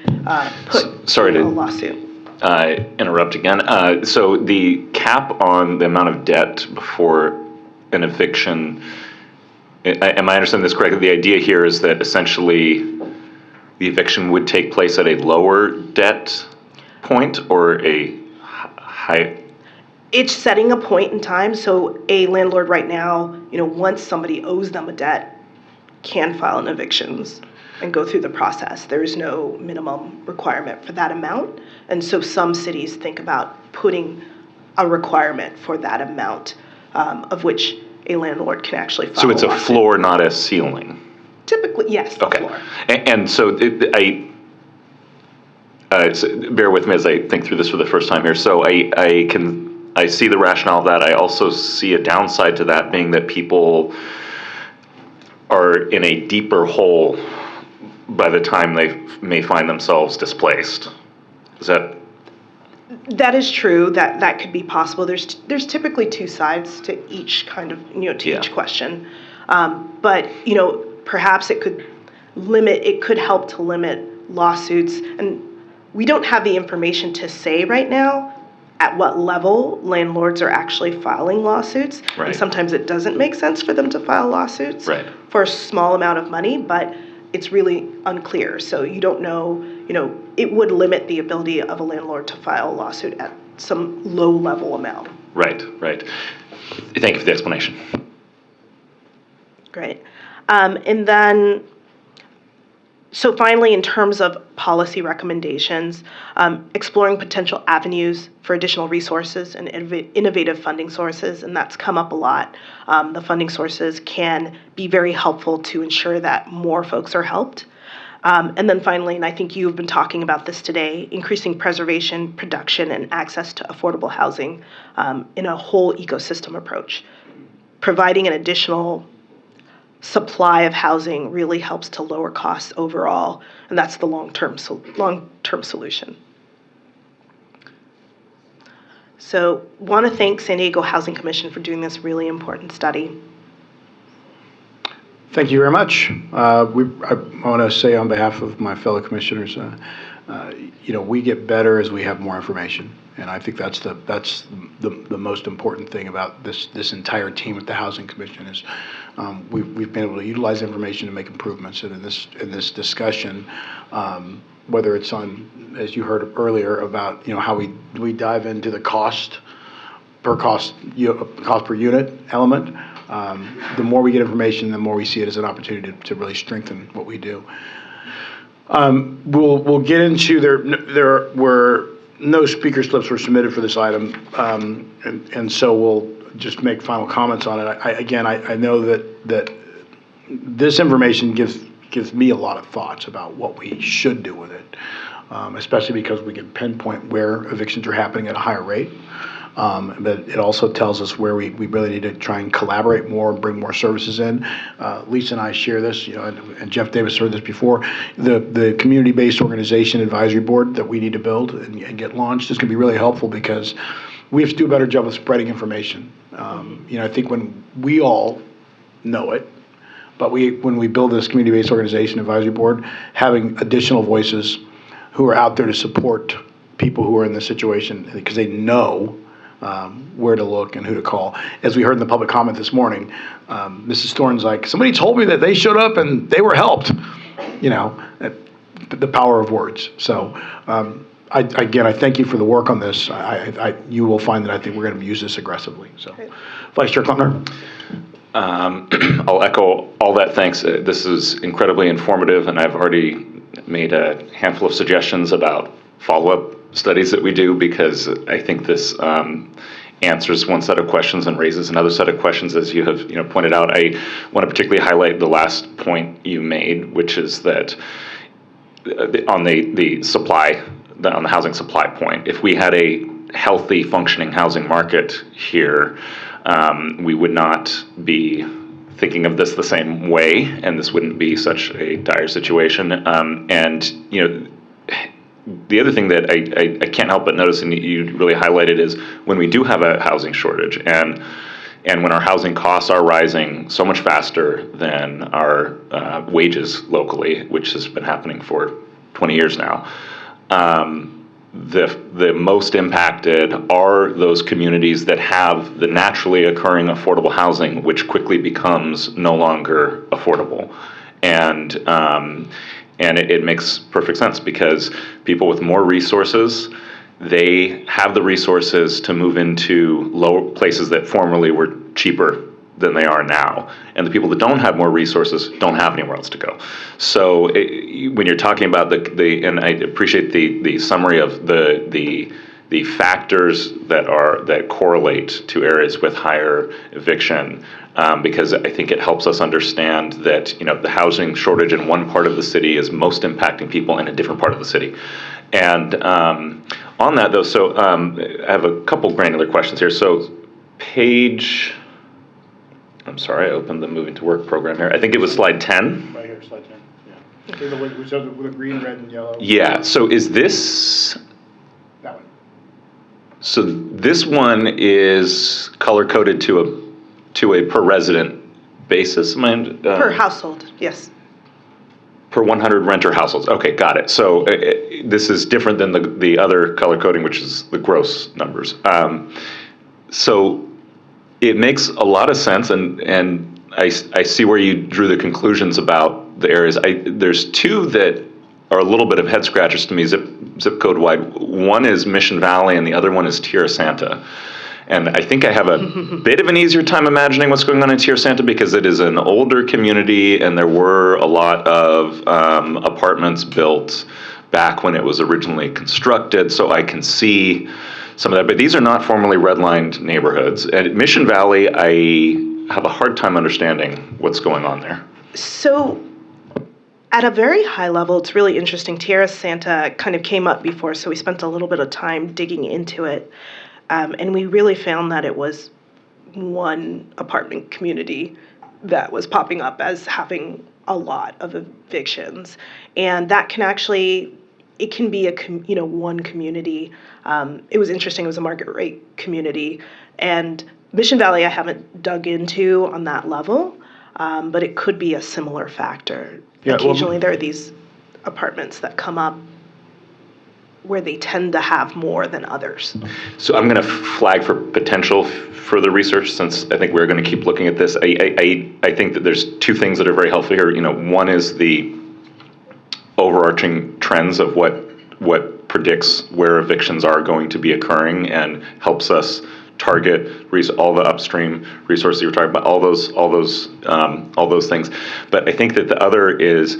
put in a lawsuit. Interrupt again. So the cap on the amount of debt before an eviction, am I understanding this correctly? The idea here is that essentially the eviction would take place at a lower debt point or a high? It's setting a point in time. So a landlord right now, once somebody owes them a debt, can file an evictions and go through the process. There is no minimum requirement for that amount. And so some cities think about putting a requirement for that amount of which a landlord can actually file. So it's a a lawsuit. floor, not a ceiling? Typically, yes, the floor. And so so bear with me as I think through this for the first time here. So I see the rationale of that. I also see a downside to that being that people are in a deeper hole by the time they may find themselves displaced. Is that? That is true. That could be possible. There's typically two sides to each kind of each question, but perhaps it could help to limit lawsuits, and we don't have the information to say right now at what level landlords are actually filing lawsuits. Right. And sometimes it doesn't make sense for them to file lawsuits for a small amount of money, but it's really unclear. So you don't know, it would limit the ability of a landlord to file a lawsuit at some low level amount. Right. Thank you for the explanation. Great. And then, so finally, in terms of policy recommendations, exploring potential avenues for additional resources and innovative funding sources, and that's come up a lot. The funding sources can be very helpful to ensure that more folks are helped. And then finally, and I think you've been talking about this today, increasing preservation, production, and access to affordable housing in a whole ecosystem approach. Providing an additional supply of housing really helps to lower costs overall, and that's the long-term solution. So, want to thank San Diego Housing Commission for doing this really important study. Thank you very much. I want to say on behalf of my fellow commissioners, we get better as we have more information, and I think that's the most important thing about this entire team at the Housing Commission is we've been able to utilize information to make improvements. And in this discussion, whether it's on, as you heard earlier, about how we dive into the cost per unit element. The more we get information, the more we see it as an opportunity to really strengthen what we do. We'll get into there were no speaker slips were submitted for this item, and so we'll just make final comments on it. I know that this information gives me a lot of thoughts about what we should do with it, especially because we can pinpoint where evictions are happening at a higher rate. But it also tells us where we really need to try and collaborate more and bring more services in. Lisa and I share this, and Jeff Davis heard this before. The community-based organization advisory board that we need to build and get launched is going to be really helpful because we have to do a better job of spreading information. I think when we all know it, But when we build this community-based organization advisory board, having additional voices who are out there to support people who are in this situation, because they know where to look and who to call. As we heard in the public comment this morning, Mrs. Thorne's like, somebody told me that they showed up and they were helped. You know, the power of words. So, I thank you for the work on this. You will find that I think we're going to use this aggressively. So, Vice Chair Klempner. I'll echo all that thanks. This is incredibly informative, and I've already made a handful of suggestions about follow-up studies that we do, because I think this answers one set of questions and raises another set of questions, as you have pointed out. I want to particularly highlight the last point you made, which is that on the supply, on the housing supply point, if we had a healthy, functioning housing market here, we would not be thinking of this the same way, and this wouldn't be such a dire situation. The other thing that I can't help but notice, and you really highlighted, is when we do have a housing shortage, and when our housing costs are rising so much faster than our wages locally, which has been happening for 20 years now, the most impacted are those communities that have the naturally occurring affordable housing, which quickly becomes no longer affordable. And it makes perfect sense, because people with more resources, they have the resources to move into low places that formerly were cheaper than they are now. And the people that don't have more resources don't have anywhere else to go. So when you're talking about and I appreciate the summary of the factors that correlate to areas with higher eviction, because I think it helps us understand that the housing shortage in one part of the city is most impacting people in a different part of the city. And on that though, so I have a couple granular questions here. So I'm sorry, I opened the Moving to Work program here. I think it was slide 10. Right here, slide 10. Yeah. With the green, red, and yellow. Yeah. So is this? That one. So this one is color coded to a per resident basis. Per household, yes. Per 100 renter households. Okay, got it. So this is different than the other color coding, which is the gross numbers. So it makes a lot of sense, and I see where you drew the conclusions about the areas. There's two that are a little bit of head scratchers to me, zip code wide. One is Mission Valley, and the other one is Tierra Santa. And I think I have a bit of an easier time imagining what's going on in Tierra Santa, because it is an older community, and there were a lot of apartments built back when it was originally constructed, so I can see some of that. But these are not formally redlined neighborhoods. At Mission Valley, I have a hard time understanding what's going on there. So at a very high level, it's really interesting. Tierra Santa kind of came up before, so we spent a little bit of time digging into it. And we really found that it was one apartment community that was popping up as having a lot of evictions. And that can actually, it can be one community. It was interesting, it was a market rate community. And Mission Valley I haven't dug into on that level, but it could be a similar factor. Yeah, occasionally there are these apartments that come up where they tend to have more than others. So I'm going to flag for potential further research, since I think we're going to keep looking at this. I think that there's two things that are very helpful here. One is the overarching trends of what predicts where evictions are going to be occurring and helps us target all the upstream resources you were talking about, all those things. But I think that the other is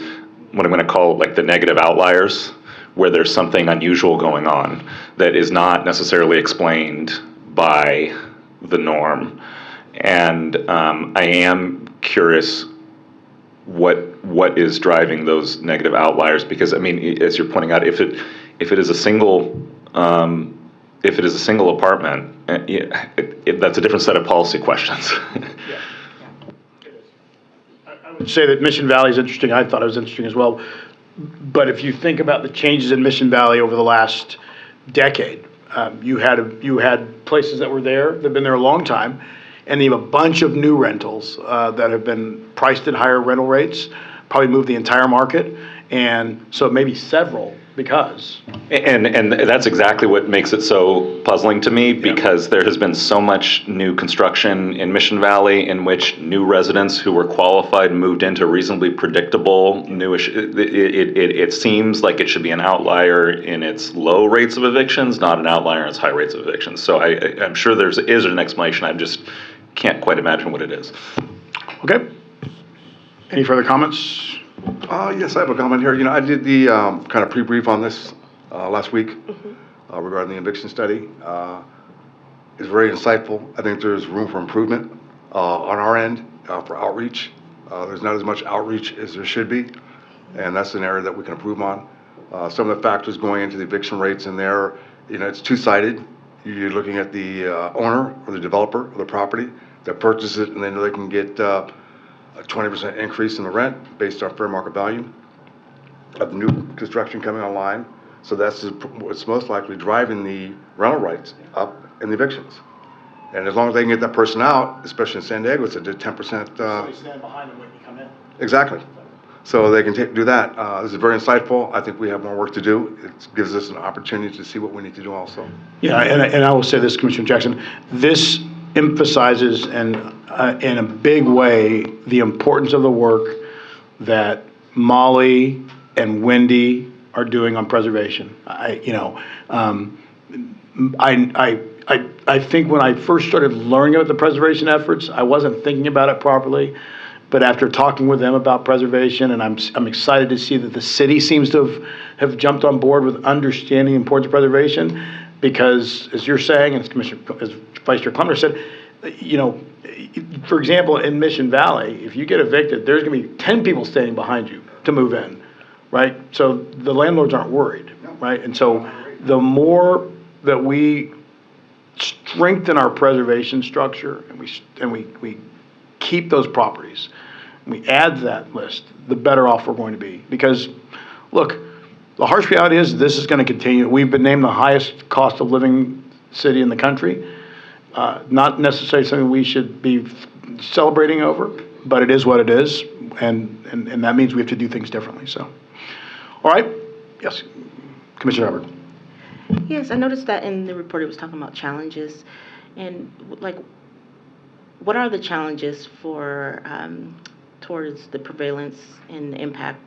what I'm going to call like the negative outliers, where there's something unusual going on that is not necessarily explained by the norm. And I am curious what is driving those negative outliers, because I mean, as you're pointing out, if it is a single apartment, that's a different set of policy questions. Yeah. It is. I would say that Mission Valley is interesting. I thought it was interesting as well. But if you think about the changes in Mission Valley over the last decade, you had places that were there that have been there a long time, and you have a bunch of new rentals that have been priced at higher rental rates, probably move the entire market, and so maybe several because. And that's exactly what makes it so puzzling to me, because there has been so much new construction in Mission Valley in which new residents who were qualified moved into reasonably predictable newish. It seems like it should be an outlier in its low rates of evictions, not an outlier in its high rates of evictions. So I'm sure there is an explanation. I just can't quite imagine what it is. Okay. Any further comments? Yes, I have a comment here. I did the kind of pre-brief on this last week regarding the eviction study. It's very insightful. I think there's room for improvement on our end for outreach. There's not as much outreach as there should be, and that's an area that we can improve on. Some of the factors going into the eviction rates in there, it's two-sided. You're looking at the owner or the developer of the property that purchases it, and then they can get a 20% increase in the rent based on fair market value of the new construction coming online. So that's what's most likely driving the rental rates up in the evictions. And as long as they can get that person out, especially in San Diego, it's a 10%. So they stand behind them when you come in. Exactly. So they can do that. This is very insightful. I think we have more work to do. It gives us an opportunity to see what we need to do also. Yeah, and I will say this, Commissioner Jackson, this emphasizes in a big way the importance of the work that Molly and Wendy are doing on preservation. I think when I first started learning about the preservation efforts, I wasn't thinking about it properly. But after talking with them about preservation, and I'm excited to see that the city seems to have jumped on board with understanding the importance of preservation, because as you're saying, and as Vice Chair Clemmer said, for example, in Mission Valley, if you get evicted, there's going to be 10 people standing behind you to move in, right? So the landlords aren't worried, right? And so the more that we strengthen our preservation structure and we keep those properties, and we add to that list, the better off we're going to be. Because, look, the harsh reality is this is going to continue. We've been named the highest cost of living city in the country. Not necessarily something we should be celebrating over, but it is what it is, and that means we have to do things differently. So, all right, yes, Commissioner Hubbard. Yes, I noticed that in the report it was talking about challenges, and what are the challenges for towards the prevalence and the impact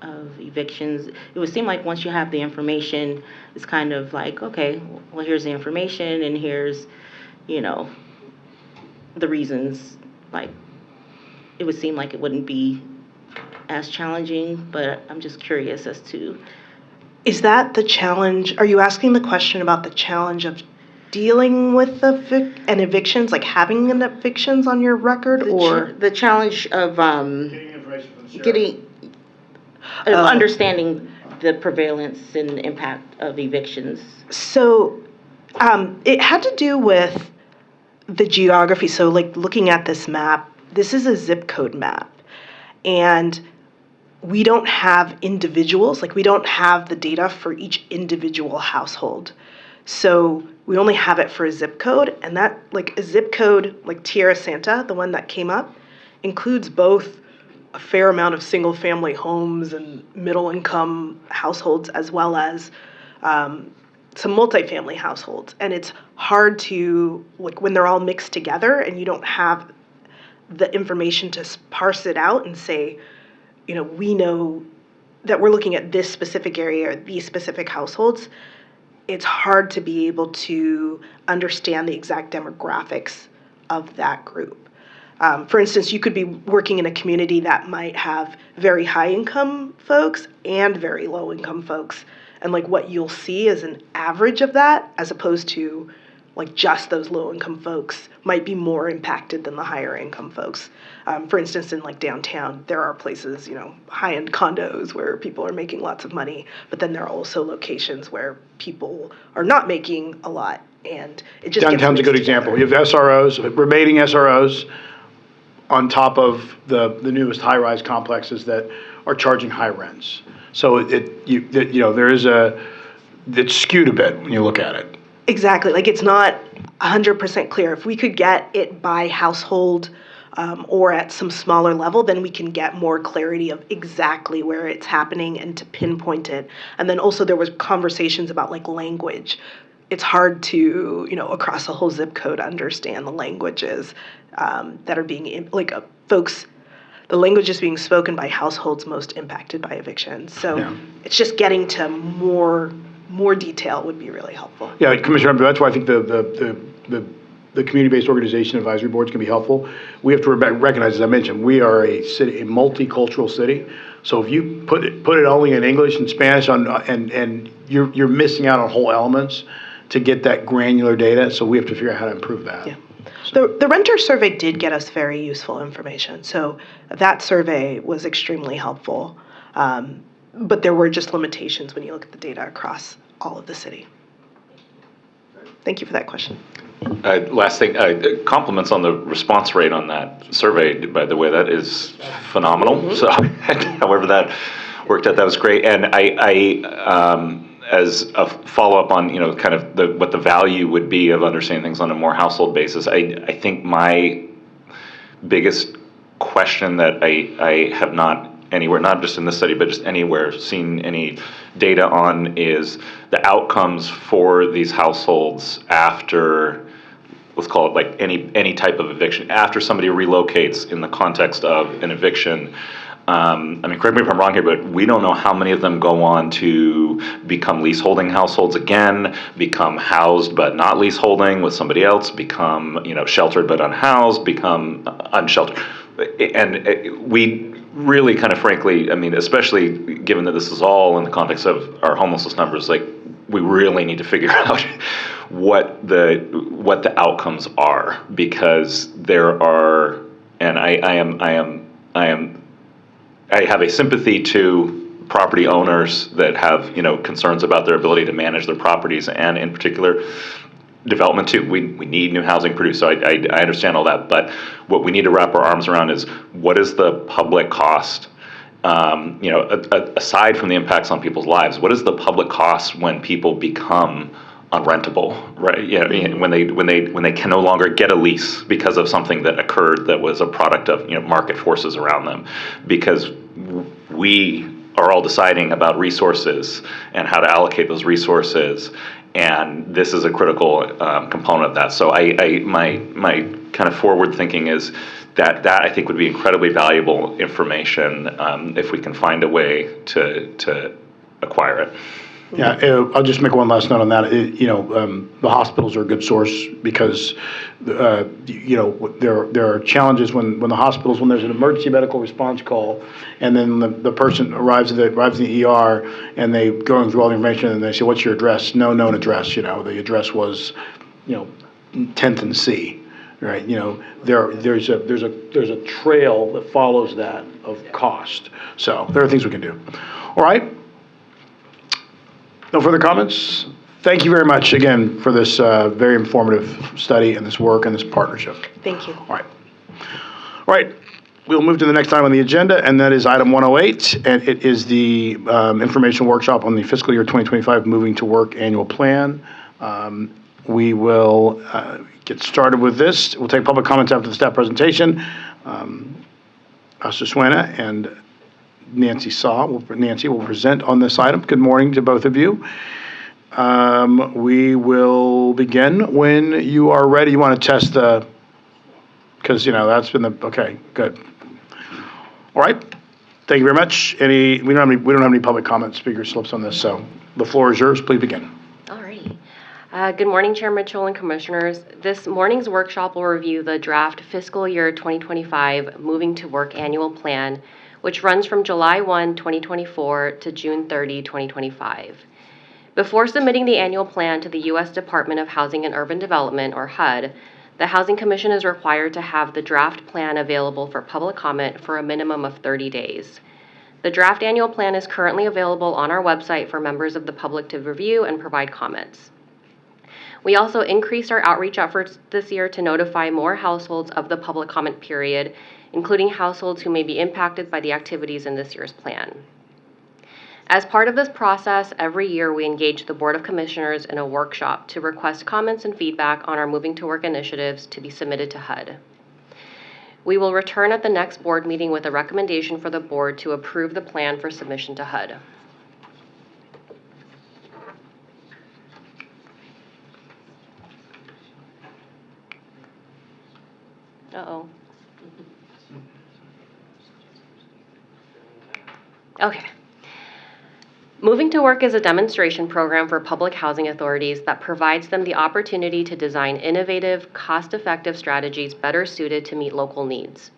of evictions? It would seem like once you have the information, it's kind of like, okay, well, here's the information, and here's the reasons. Like, it would seem like it wouldn't be as challenging, but I'm just curious as to. Is that the challenge? Are you asking the question about the challenge of dealing with an evictions, like having an evictions on your record, or the challenge of understanding the prevalence and the impact of evictions? So it had to do with the geography. So looking at this map, this is a zip code map, and we don't have individuals, we don't have the data for each individual household. So we only have it for a zip code, and that, a zip code like Tierra Santa, the one that came up, includes both a fair amount of single-family homes and middle-income households, as well as some multifamily households. And it's hard to, when they're all mixed together and you don't have the information to parse it out and say, we know that we're looking at this specific area or these specific households, it's hard to be able to understand the exact demographics of that group. For instance, you could be working in a community that might have very high income folks and very low income folks. And what you'll see is an average of that, as opposed to just those low income folks might be more impacted than the higher income folks. For instance, in downtown, there are places, high-end condos where people are making lots of money, but then there are also locations where people are not making a lot, and it just Downtown's a good example. You have SROs, remaining SROs, on top of the newest high-rise complexes that are charging high rents. So there is it's skewed a bit when you look at it. Exactly. It's not 100% clear. If we could get it by household or at some smaller level, then we can get more clarity of exactly where it's happening and to pinpoint it. And then also there was conversations about like language. It's hard to, across the whole zip code understand the languages that are being, folks, the languages being spoken by households most impacted by evictions. So it's just getting to more detail would be really helpful. Yeah, Commissioner, that's why I think the community-based organization advisory boards can be helpful. We have to recognize, as I mentioned, we are a multicultural city. So if you put it only in English and Spanish and you're missing out on whole elements to get that granular data. So we have to figure out how to improve that. Yeah. The renter survey did get us very useful information. So that survey was extremely helpful. But there were just limitations when you look at the data across all of the city. Thank you for that question. Last thing, compliments on the response rate on that survey, by the way. That is phenomenal. So however that worked out, that was great. And I as a follow-up on, kind of what the value would be of understanding things on a more household basis, I think my biggest question that I have not anywhere, not just in this study, but just anywhere, seen any data on is the outcomes for these households after, let's call it like any type of eviction, after somebody relocates in the context of an eviction. Correct me if I'm wrong here, but we don't know how many of them go on to become leaseholding households again, become housed but not leaseholding with somebody else, become, sheltered but unhoused, become unsheltered. And we really kind of frankly, especially given that this is all in the context of our homelessness numbers, we really need to figure out what the outcomes are, because there are, and I have a sympathy to property owners that have, concerns about their ability to manage their properties, and in particular, development too. We need new housing produced, so I understand all that. But what we need to wrap our arms around is, what is the public cost? Aside from the impacts on people's lives, what is the public cost when people become unrentable, right? When they can no longer get a lease because of something that occurred that was a product of market forces around them, because we are all deciding about resources and how to allocate those resources, and this is a critical component of that. So my kind of forward thinking is that I think would be incredibly valuable information if we can find a way to acquire it. Yeah, I'll just make one last note on that. The hospitals are a good source because, there are challenges when there's an emergency medical response call, and then the person arrives in the ER, and they go through all the information, and they say, "What's your address?" No known address. The address was, 10th and C, right? There's a trail that follows that of cost. So there are things we can do. All right. No further comments? Thank you very much again for this very informative study and this work and this partnership. Thank you. All right. We'll move to the next item on the agenda, and that is item 108, and it is the information workshop on the fiscal year 2025 Moving to Work Annual Plan. We will get started with this. We'll take public comments after the staff presentation. Suena and Nancy will present on this item. Good morning to both of you. We will begin when you are ready. You want to test because that's been okay, good. All right. Thank you very much. We don't have any public comment speaker slips on this, so the floor is yours. Please begin. All righty. Good morning, Chair Mitchell and Commissioners. This morning's workshop will review the draft fiscal year 2025 Moving to Work Annual Plan, which runs from July 1, 2024 to June 30, 2025. Before submitting the annual plan to the U.S. Department of Housing and Urban Development, or HUD, the Housing Commission is required to have the draft plan available for public comment for a minimum of 30 days. The draft annual plan is currently available on our website for members of the public to review and provide comments. We also increased our outreach efforts this year to notify more households of the public comment period, including households who may be impacted by the activities in this year's plan. As part of this process, every year we engage the Board of Commissioners in a workshop to request comments and feedback on our Moving to Work initiatives to be submitted to HUD. We will return at the next board meeting with a recommendation for the board to approve the plan for submission to HUD. Uh-oh. Okay. Moving to Work is a demonstration program for public housing authorities that provides them the opportunity to design innovative, cost-effective strategies better suited to meet local needs.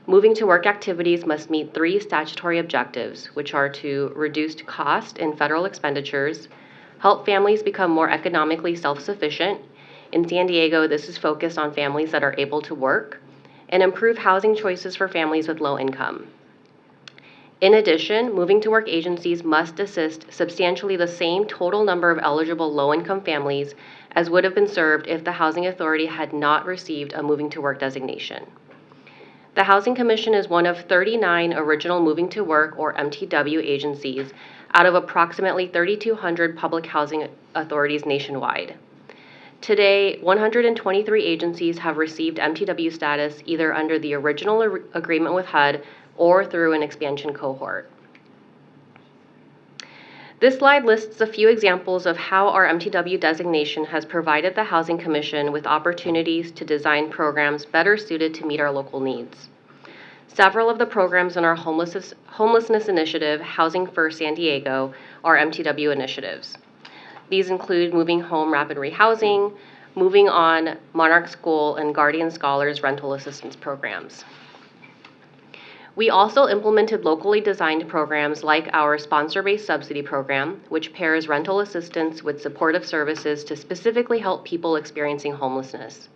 Moving to Work activities must meet 3 statutory objectives, which are to reduce cost in federal expenditures, help families become more economically self-sufficient. In San Diego, this is focused on families that are able to work, and improve housing choices for families with low income. In addition, Moving to Work agencies must assist substantially the same total number of eligible low-income families as would have been served if the Housing Authority had not received a Moving to Work designation. The Housing Commission is one of 39 original Moving to Work, or MTW, agencies out of approximately 3,200 public housing authorities nationwide. Today, 123 agencies have received MTW status either under the original agreement with HUD or through an expansion cohort. This slide lists a few examples of how our MTW designation has provided the Housing Commission with opportunities to design programs better suited to meet our local needs. Several of the programs in our homelessness initiative, Housing First San Diego, are MTW initiatives. These include Moving Home Rapid Rehousing, Moving On, Monarch School, and Guardian Scholars rental assistance programs. We also implemented locally designed programs like our sponsor-based subsidy program, which pairs rental assistance with supportive services to specifically help people experiencing homelessness.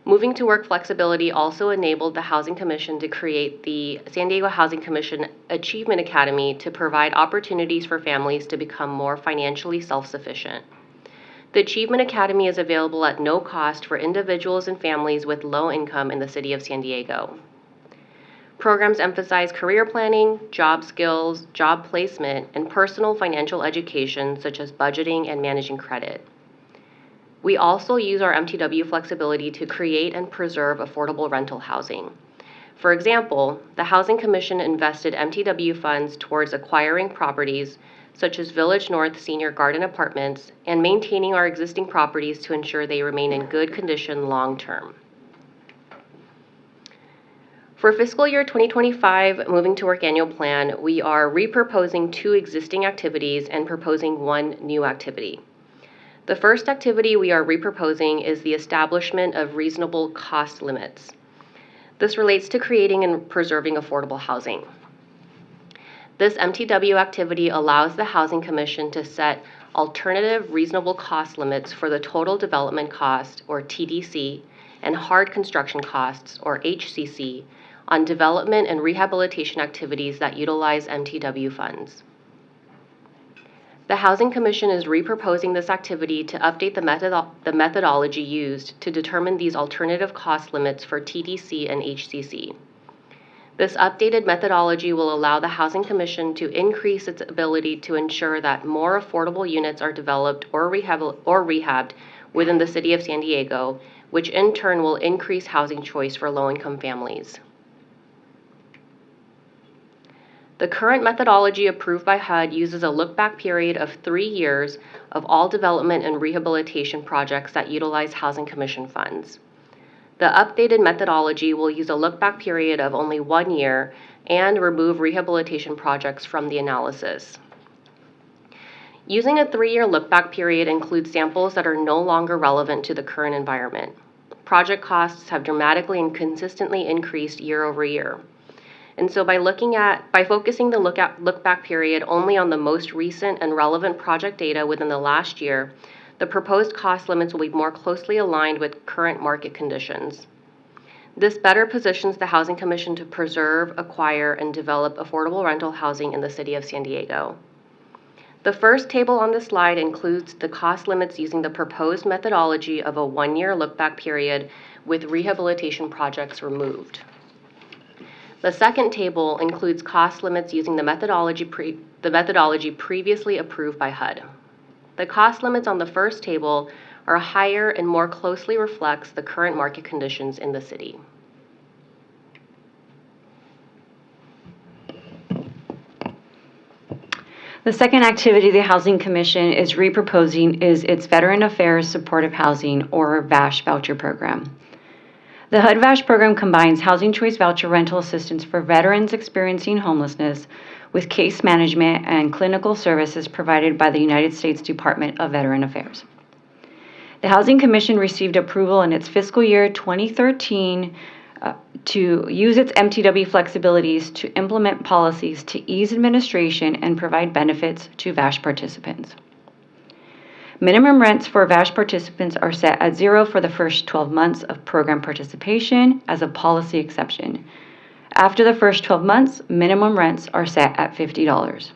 Moving to Work flexibility also enabled the Housing Commission to create the San Diego Housing Commission Achievement Academy to provide opportunities for families to become more financially self-sufficient. The Achievement Academy is available at no cost for individuals and families with low income in the city of San Diego. Programs emphasize career planning, job skills, job placement, and personal financial education such as budgeting and managing credit. We also use our MTW flexibility to create and preserve affordable rental housing. For example, the Housing Commission invested MTW funds towards acquiring properties such as Village North Senior Garden Apartments and maintaining our existing properties to ensure they remain in good condition long-term. For fiscal year 2025 Moving to Work annual plan, we are repurposing 2 existing activities and proposing 1 new activity. The first activity we are repurposing is the establishment of reasonable cost limits. This relates to creating and preserving affordable housing. This MTW activity allows the Housing Commission to set alternative reasonable cost limits for the total development cost, or TDC, and hard construction costs, or HCC, on development and rehabilitation activities that utilize MTW funds. The Housing Commission is repurposing this activity to update the methodology used to determine these alternative cost limits for TDC and HCC. This updated methodology will allow the Housing Commission to increase its ability to ensure that more affordable units are developed or rehabbed within the city of San Diego, which in turn will increase housing choice for low-income families. The current methodology approved by HUD uses a look-back period of 3 years of all development and rehabilitation projects that utilize Housing Commission funds. The updated methodology will use a look-back period of only 1 year and remove rehabilitation projects from the analysis. Using a 3-year look-back period includes samples that are no longer relevant to the current environment. Project costs have dramatically and consistently increased year over year. And so by focusing the look-back period only on the most recent and relevant project data within the last year, the proposed cost limits will be more closely aligned with current market conditions. This better positions the Housing Commission to preserve, acquire, and develop affordable rental housing in the city of San Diego. The first table on this slide includes the cost limits using the proposed methodology of a 1-year look-back period with rehabilitation projects removed. The second table includes cost limits using the methodology the methodology previously approved by HUD. The cost limits on the first table are higher and more closely reflects the current market conditions in the city. The second activity the Housing Commission is reproposing is its Veteran Affairs Supportive Housing, or VASH, voucher program. The HUD VASH program combines housing choice voucher rental assistance for veterans experiencing homelessness with case management and clinical services provided by the United States Department of Veteran Affairs. The Housing Commission received approval in its fiscal year 2013 to use its MTW flexibilities to implement policies to ease administration and provide benefits to VASH participants. Minimum rents for VASH participants are set at $0 for the first 12 months of program participation as a policy exception. After the first 12 months, minimum rents are set at $50.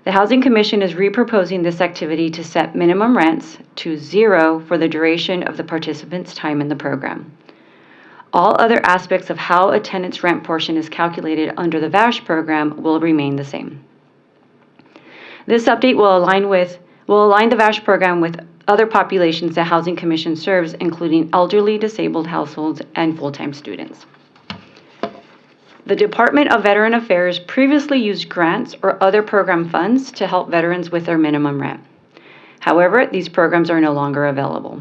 The Housing Commission is reproposing this activity to set minimum rents to $0 for the duration of the participant's time in the program. All other aspects of how a tenant's rent portion is calculated under the VASH program will remain the same. This update will align the VASH program with other populations the Housing Commission serves, including elderly, disabled households, and full-time students. The Department of Veteran Affairs previously used grants or other program funds to help veterans with their minimum rent. However, these programs are no longer available.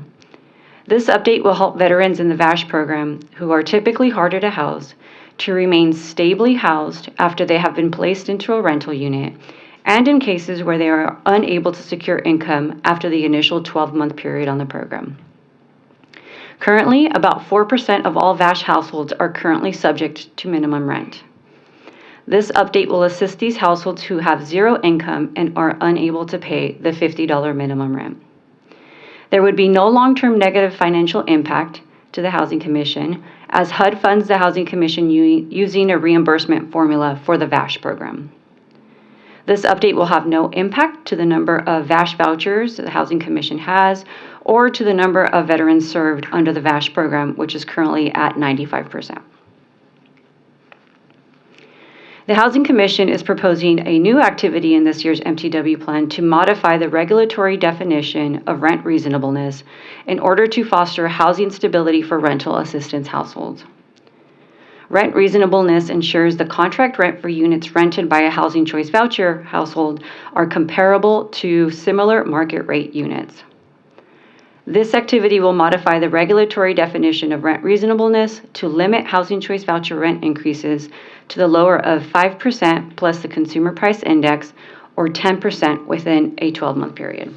This update will help veterans in the VASH program, who are typically harder to house, to remain stably housed after they have been placed into a rental unit, and in cases where they are unable to secure income after the initial 12-month period on the program. Currently, about 4% of all VASH households are currently subject to minimum rent. This update will assist these households who have $0 income and are unable to pay the $50 minimum rent. There would be no long-term negative financial impact to the Housing Commission, as HUD funds the Housing Commission using a reimbursement formula for the VASH program. This update will have no impact to the number of VASH vouchers the Housing Commission has, or to the number of veterans served under the VASH program, which is currently at 95%. The Housing Commission is proposing a new activity in this year's MTW plan to modify the regulatory definition of rent reasonableness in order to foster housing stability for rental assistance households. Rent reasonableness ensures the contract rent for units rented by a housing choice voucher household are comparable to similar market rate units. This activity will modify the regulatory definition of rent reasonableness to limit housing choice voucher rent increases to the lower of 5% plus the consumer price index, or 10% within a 12-month period.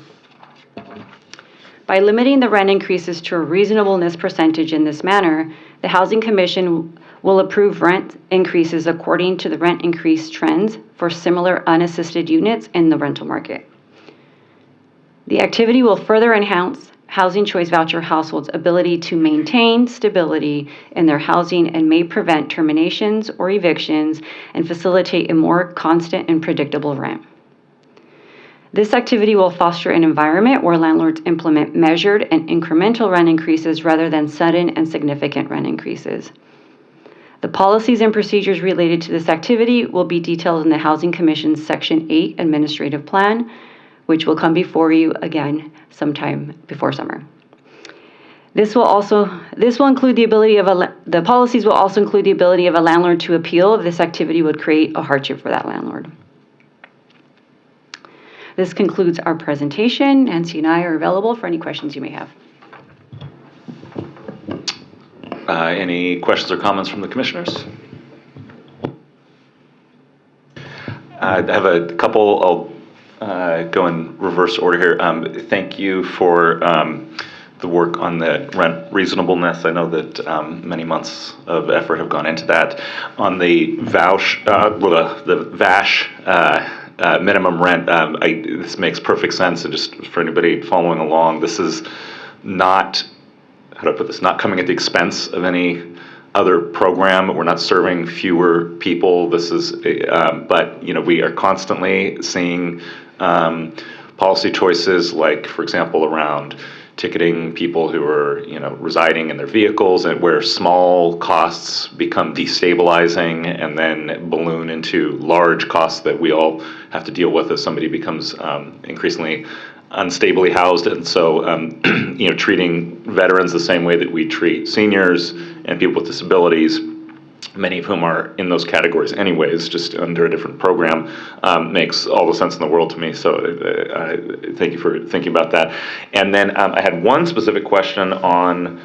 By limiting the rent increases to a reasonableness percentage in this manner, the Housing Commission will approve rent increases according to the rent increase trends for similar unassisted units in the rental market. The activity will further enhance housing choice voucher households' ability to maintain stability in their housing and may prevent terminations or evictions and facilitate a more constant and predictable rent. This activity will foster an environment where landlords implement measured and incremental rent increases rather than sudden and significant rent increases. The policies and procedures related to this activity will be detailed in the Housing Commission's Section 8 Administrative Plan, which will come before you again sometime before summer. This will include the ability of the policies will also include the ability of a landlord to appeal if this activity would create a hardship for that landlord. This concludes our presentation. Nancy and I are available for any questions you may have. Any questions or comments from the commissioners? I have a couple. I'll go in reverse order here. Thank you for the work on the rent reasonableness. I know that many months of effort have gone into that. On the VASH minimum rent, this makes perfect sense. And just for anybody following along, this is not, how do I put this, not coming at the expense of any other program. We're not serving fewer people. This is, but we are constantly seeing policy choices like, for example, around ticketing people who are, residing in their vehicles, and where small costs become destabilizing and then balloon into large costs that we all have to deal with as somebody becomes increasingly unstably housed. And so, treating veterans the same way that we treat seniors and people with disabilities, many of whom are in those categories anyways, just under a different program, makes all the sense in the world to me. So thank you for thinking about that. And then I had one specific question on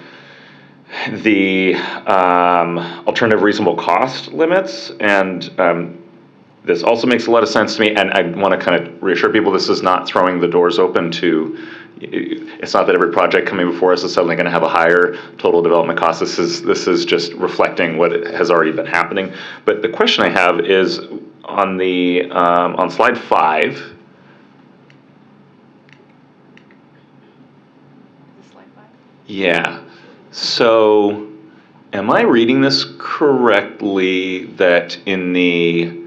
the alternative reasonable cost limits. And this also makes a lot of sense to me. And I want to kind of reassure people, this is not throwing the doors open to, it's not that every project coming before us is suddenly going to have a higher total development cost. This is just reflecting what has already been happening. But the question I have is on the on slide 5. Yeah. So, am I reading this correctly that in the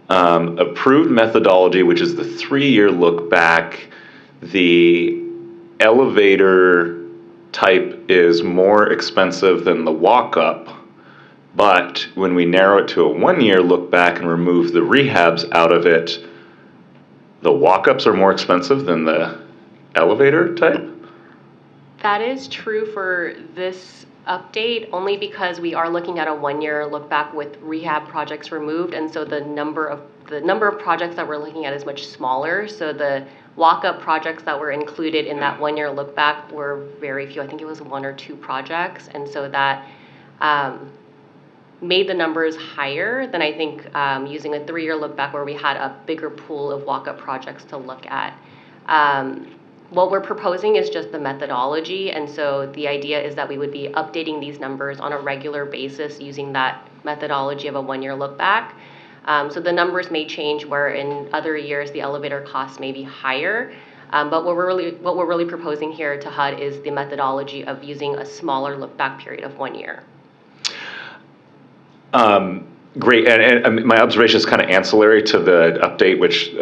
approved methodology, which is the 3-year look back, the elevator type is more expensive than the walk-up, but when we narrow it to a 1-year look back and remove the rehabs out of it, the walk-ups are more expensive than the elevator type? That is true for this update, only because we are looking at a 1-year look back with rehab projects removed, and so the number of projects that we're looking at is much smaller. So the walk-up projects that were included in that 1-year look back were very few. I think it was 1 or 2 projects, and so that made the numbers higher than I think using a 3-year look back where we had a bigger pool of walk-up projects to look at. What we're proposing is just the methodology, and so the idea is that we would be updating these numbers on a regular basis using that methodology of a 1-year look back. So the numbers may change where in other years the elevator costs may be higher, but what we're really proposing here to HUD is the methodology of using a smaller look back period of 1 year. Great, and my observation is kind of ancillary to the update, which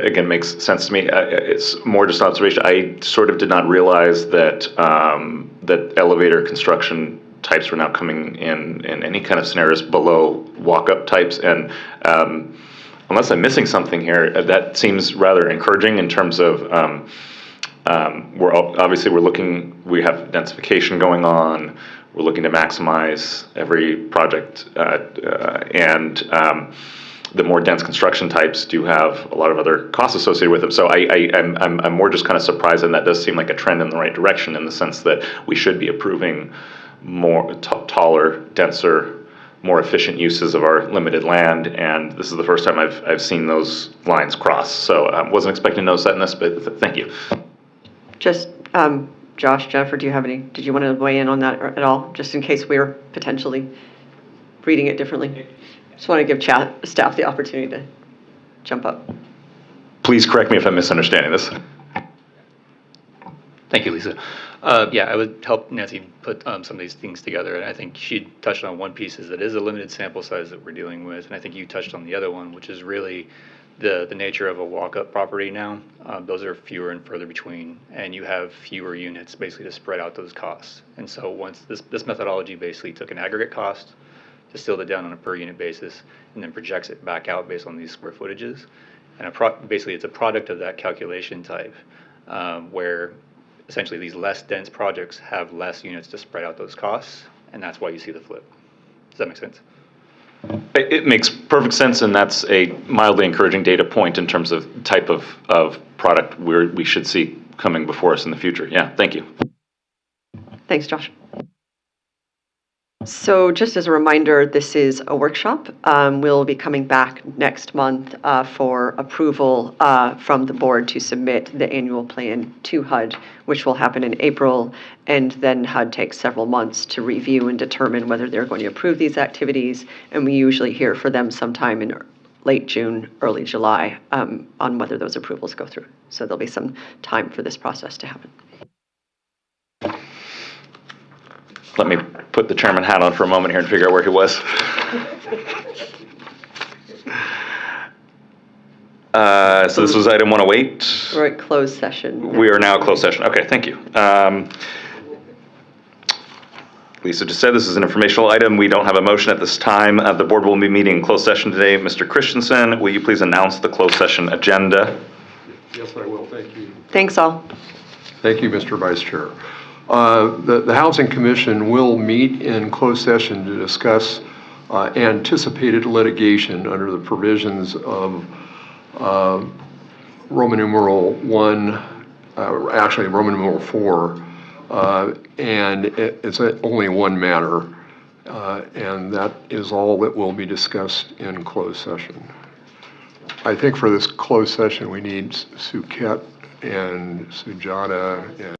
again makes sense to me. It's more just an observation. I sort of did not realize that that elevator construction types were now coming in any kind of scenarios below walk-up types, and unless I'm missing something here, that seems rather encouraging in terms of we have densification going on. We're looking to maximize every project, and the more dense construction types do have a lot of other costs associated with them. So I'm more just kind of surprised, and that does seem like a trend in the right direction in the sense that we should be approving more taller, denser, more efficient uses of our limited land. And this is the first time I've seen those lines cross. So I wasn't expecting to notice that in this, but thank you. Just, Josh, Jennifer, did you want to weigh in on that at all, just in case we're potentially reading it differently? Just want to give staff the opportunity to jump up. Please correct me if I'm misunderstanding this. Thank you, Lisa. Yeah, I would help Nancy put some of these things together, and I think she touched on one piece, is that it is a limited sample size that we're dealing with, and I think you touched on the other one, which is really the nature of a walk-up property now. Those are fewer and further between, and you have fewer units basically to spread out those costs. And so once this methodology basically took an aggregate cost, distilled it down on a per unit basis, and then projects it back out based on these square footages. And basically it's a product of that calculation type, where essentially these less dense projects have less units to spread out those costs, and that's why you see the flip. Does that make sense? It makes perfect sense, and that's a mildly encouraging data point in terms of type of product we should see coming before us in the future. Yeah, thank you. Thanks, Josh. So just as a reminder, this is a workshop. We'll be coming back next month for approval from the board to submit the annual plan to HUD, which will happen in April. And then HUD takes several months to review and determine whether they're going to approve these activities. And we usually hear from them sometime in late June, early July on whether those approvals go through. So there'll be some time for this process to happen. Let me put the chairman hat on for a moment here and figure out where he was. So this was item 108. We're at closed session. We are now closed session. Okay, thank you. Lisa just said this is an informational item. We don't have a motion at this time. The board will be meeting in closed session today. Mr. Christensen, will you please announce the closed session agenda? Yes, I will. Thank you. Thanks all. Thank you, Mr. Vice Chair. The Housing Commission will meet in closed session to discuss anticipated litigation under the provisions of Roman numeral 1, actually Roman numeral 4, and it's only one matter, and that is all that will be discussed in closed session. I think for this closed session, we need Suket and Sujata and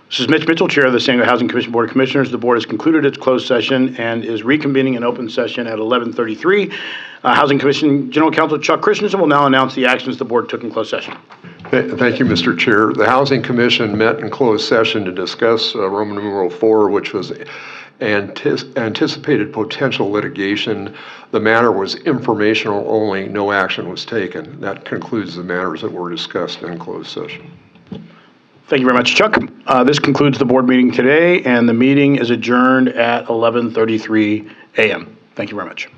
This is Mitch Mitchell, Chair of the San Diego Housing Commission Board of Commissioners. The board has concluded its closed session and is reconvening in open session at 11:33. Housing Commission General Counsel Chuck Christensen will now announce the actions the board took in closed session. Thank you, Mr. Chair. The Housing Commission met in closed session to discuss Roman numeral 4, which was anticipated potential litigation. The matter was informational only, no action was taken. That concludes the matters that were discussed in closed session. Thank you very much, Chuck. This concludes the board meeting today, and the meeting is adjourned at 11:33 a.m. Thank you very much.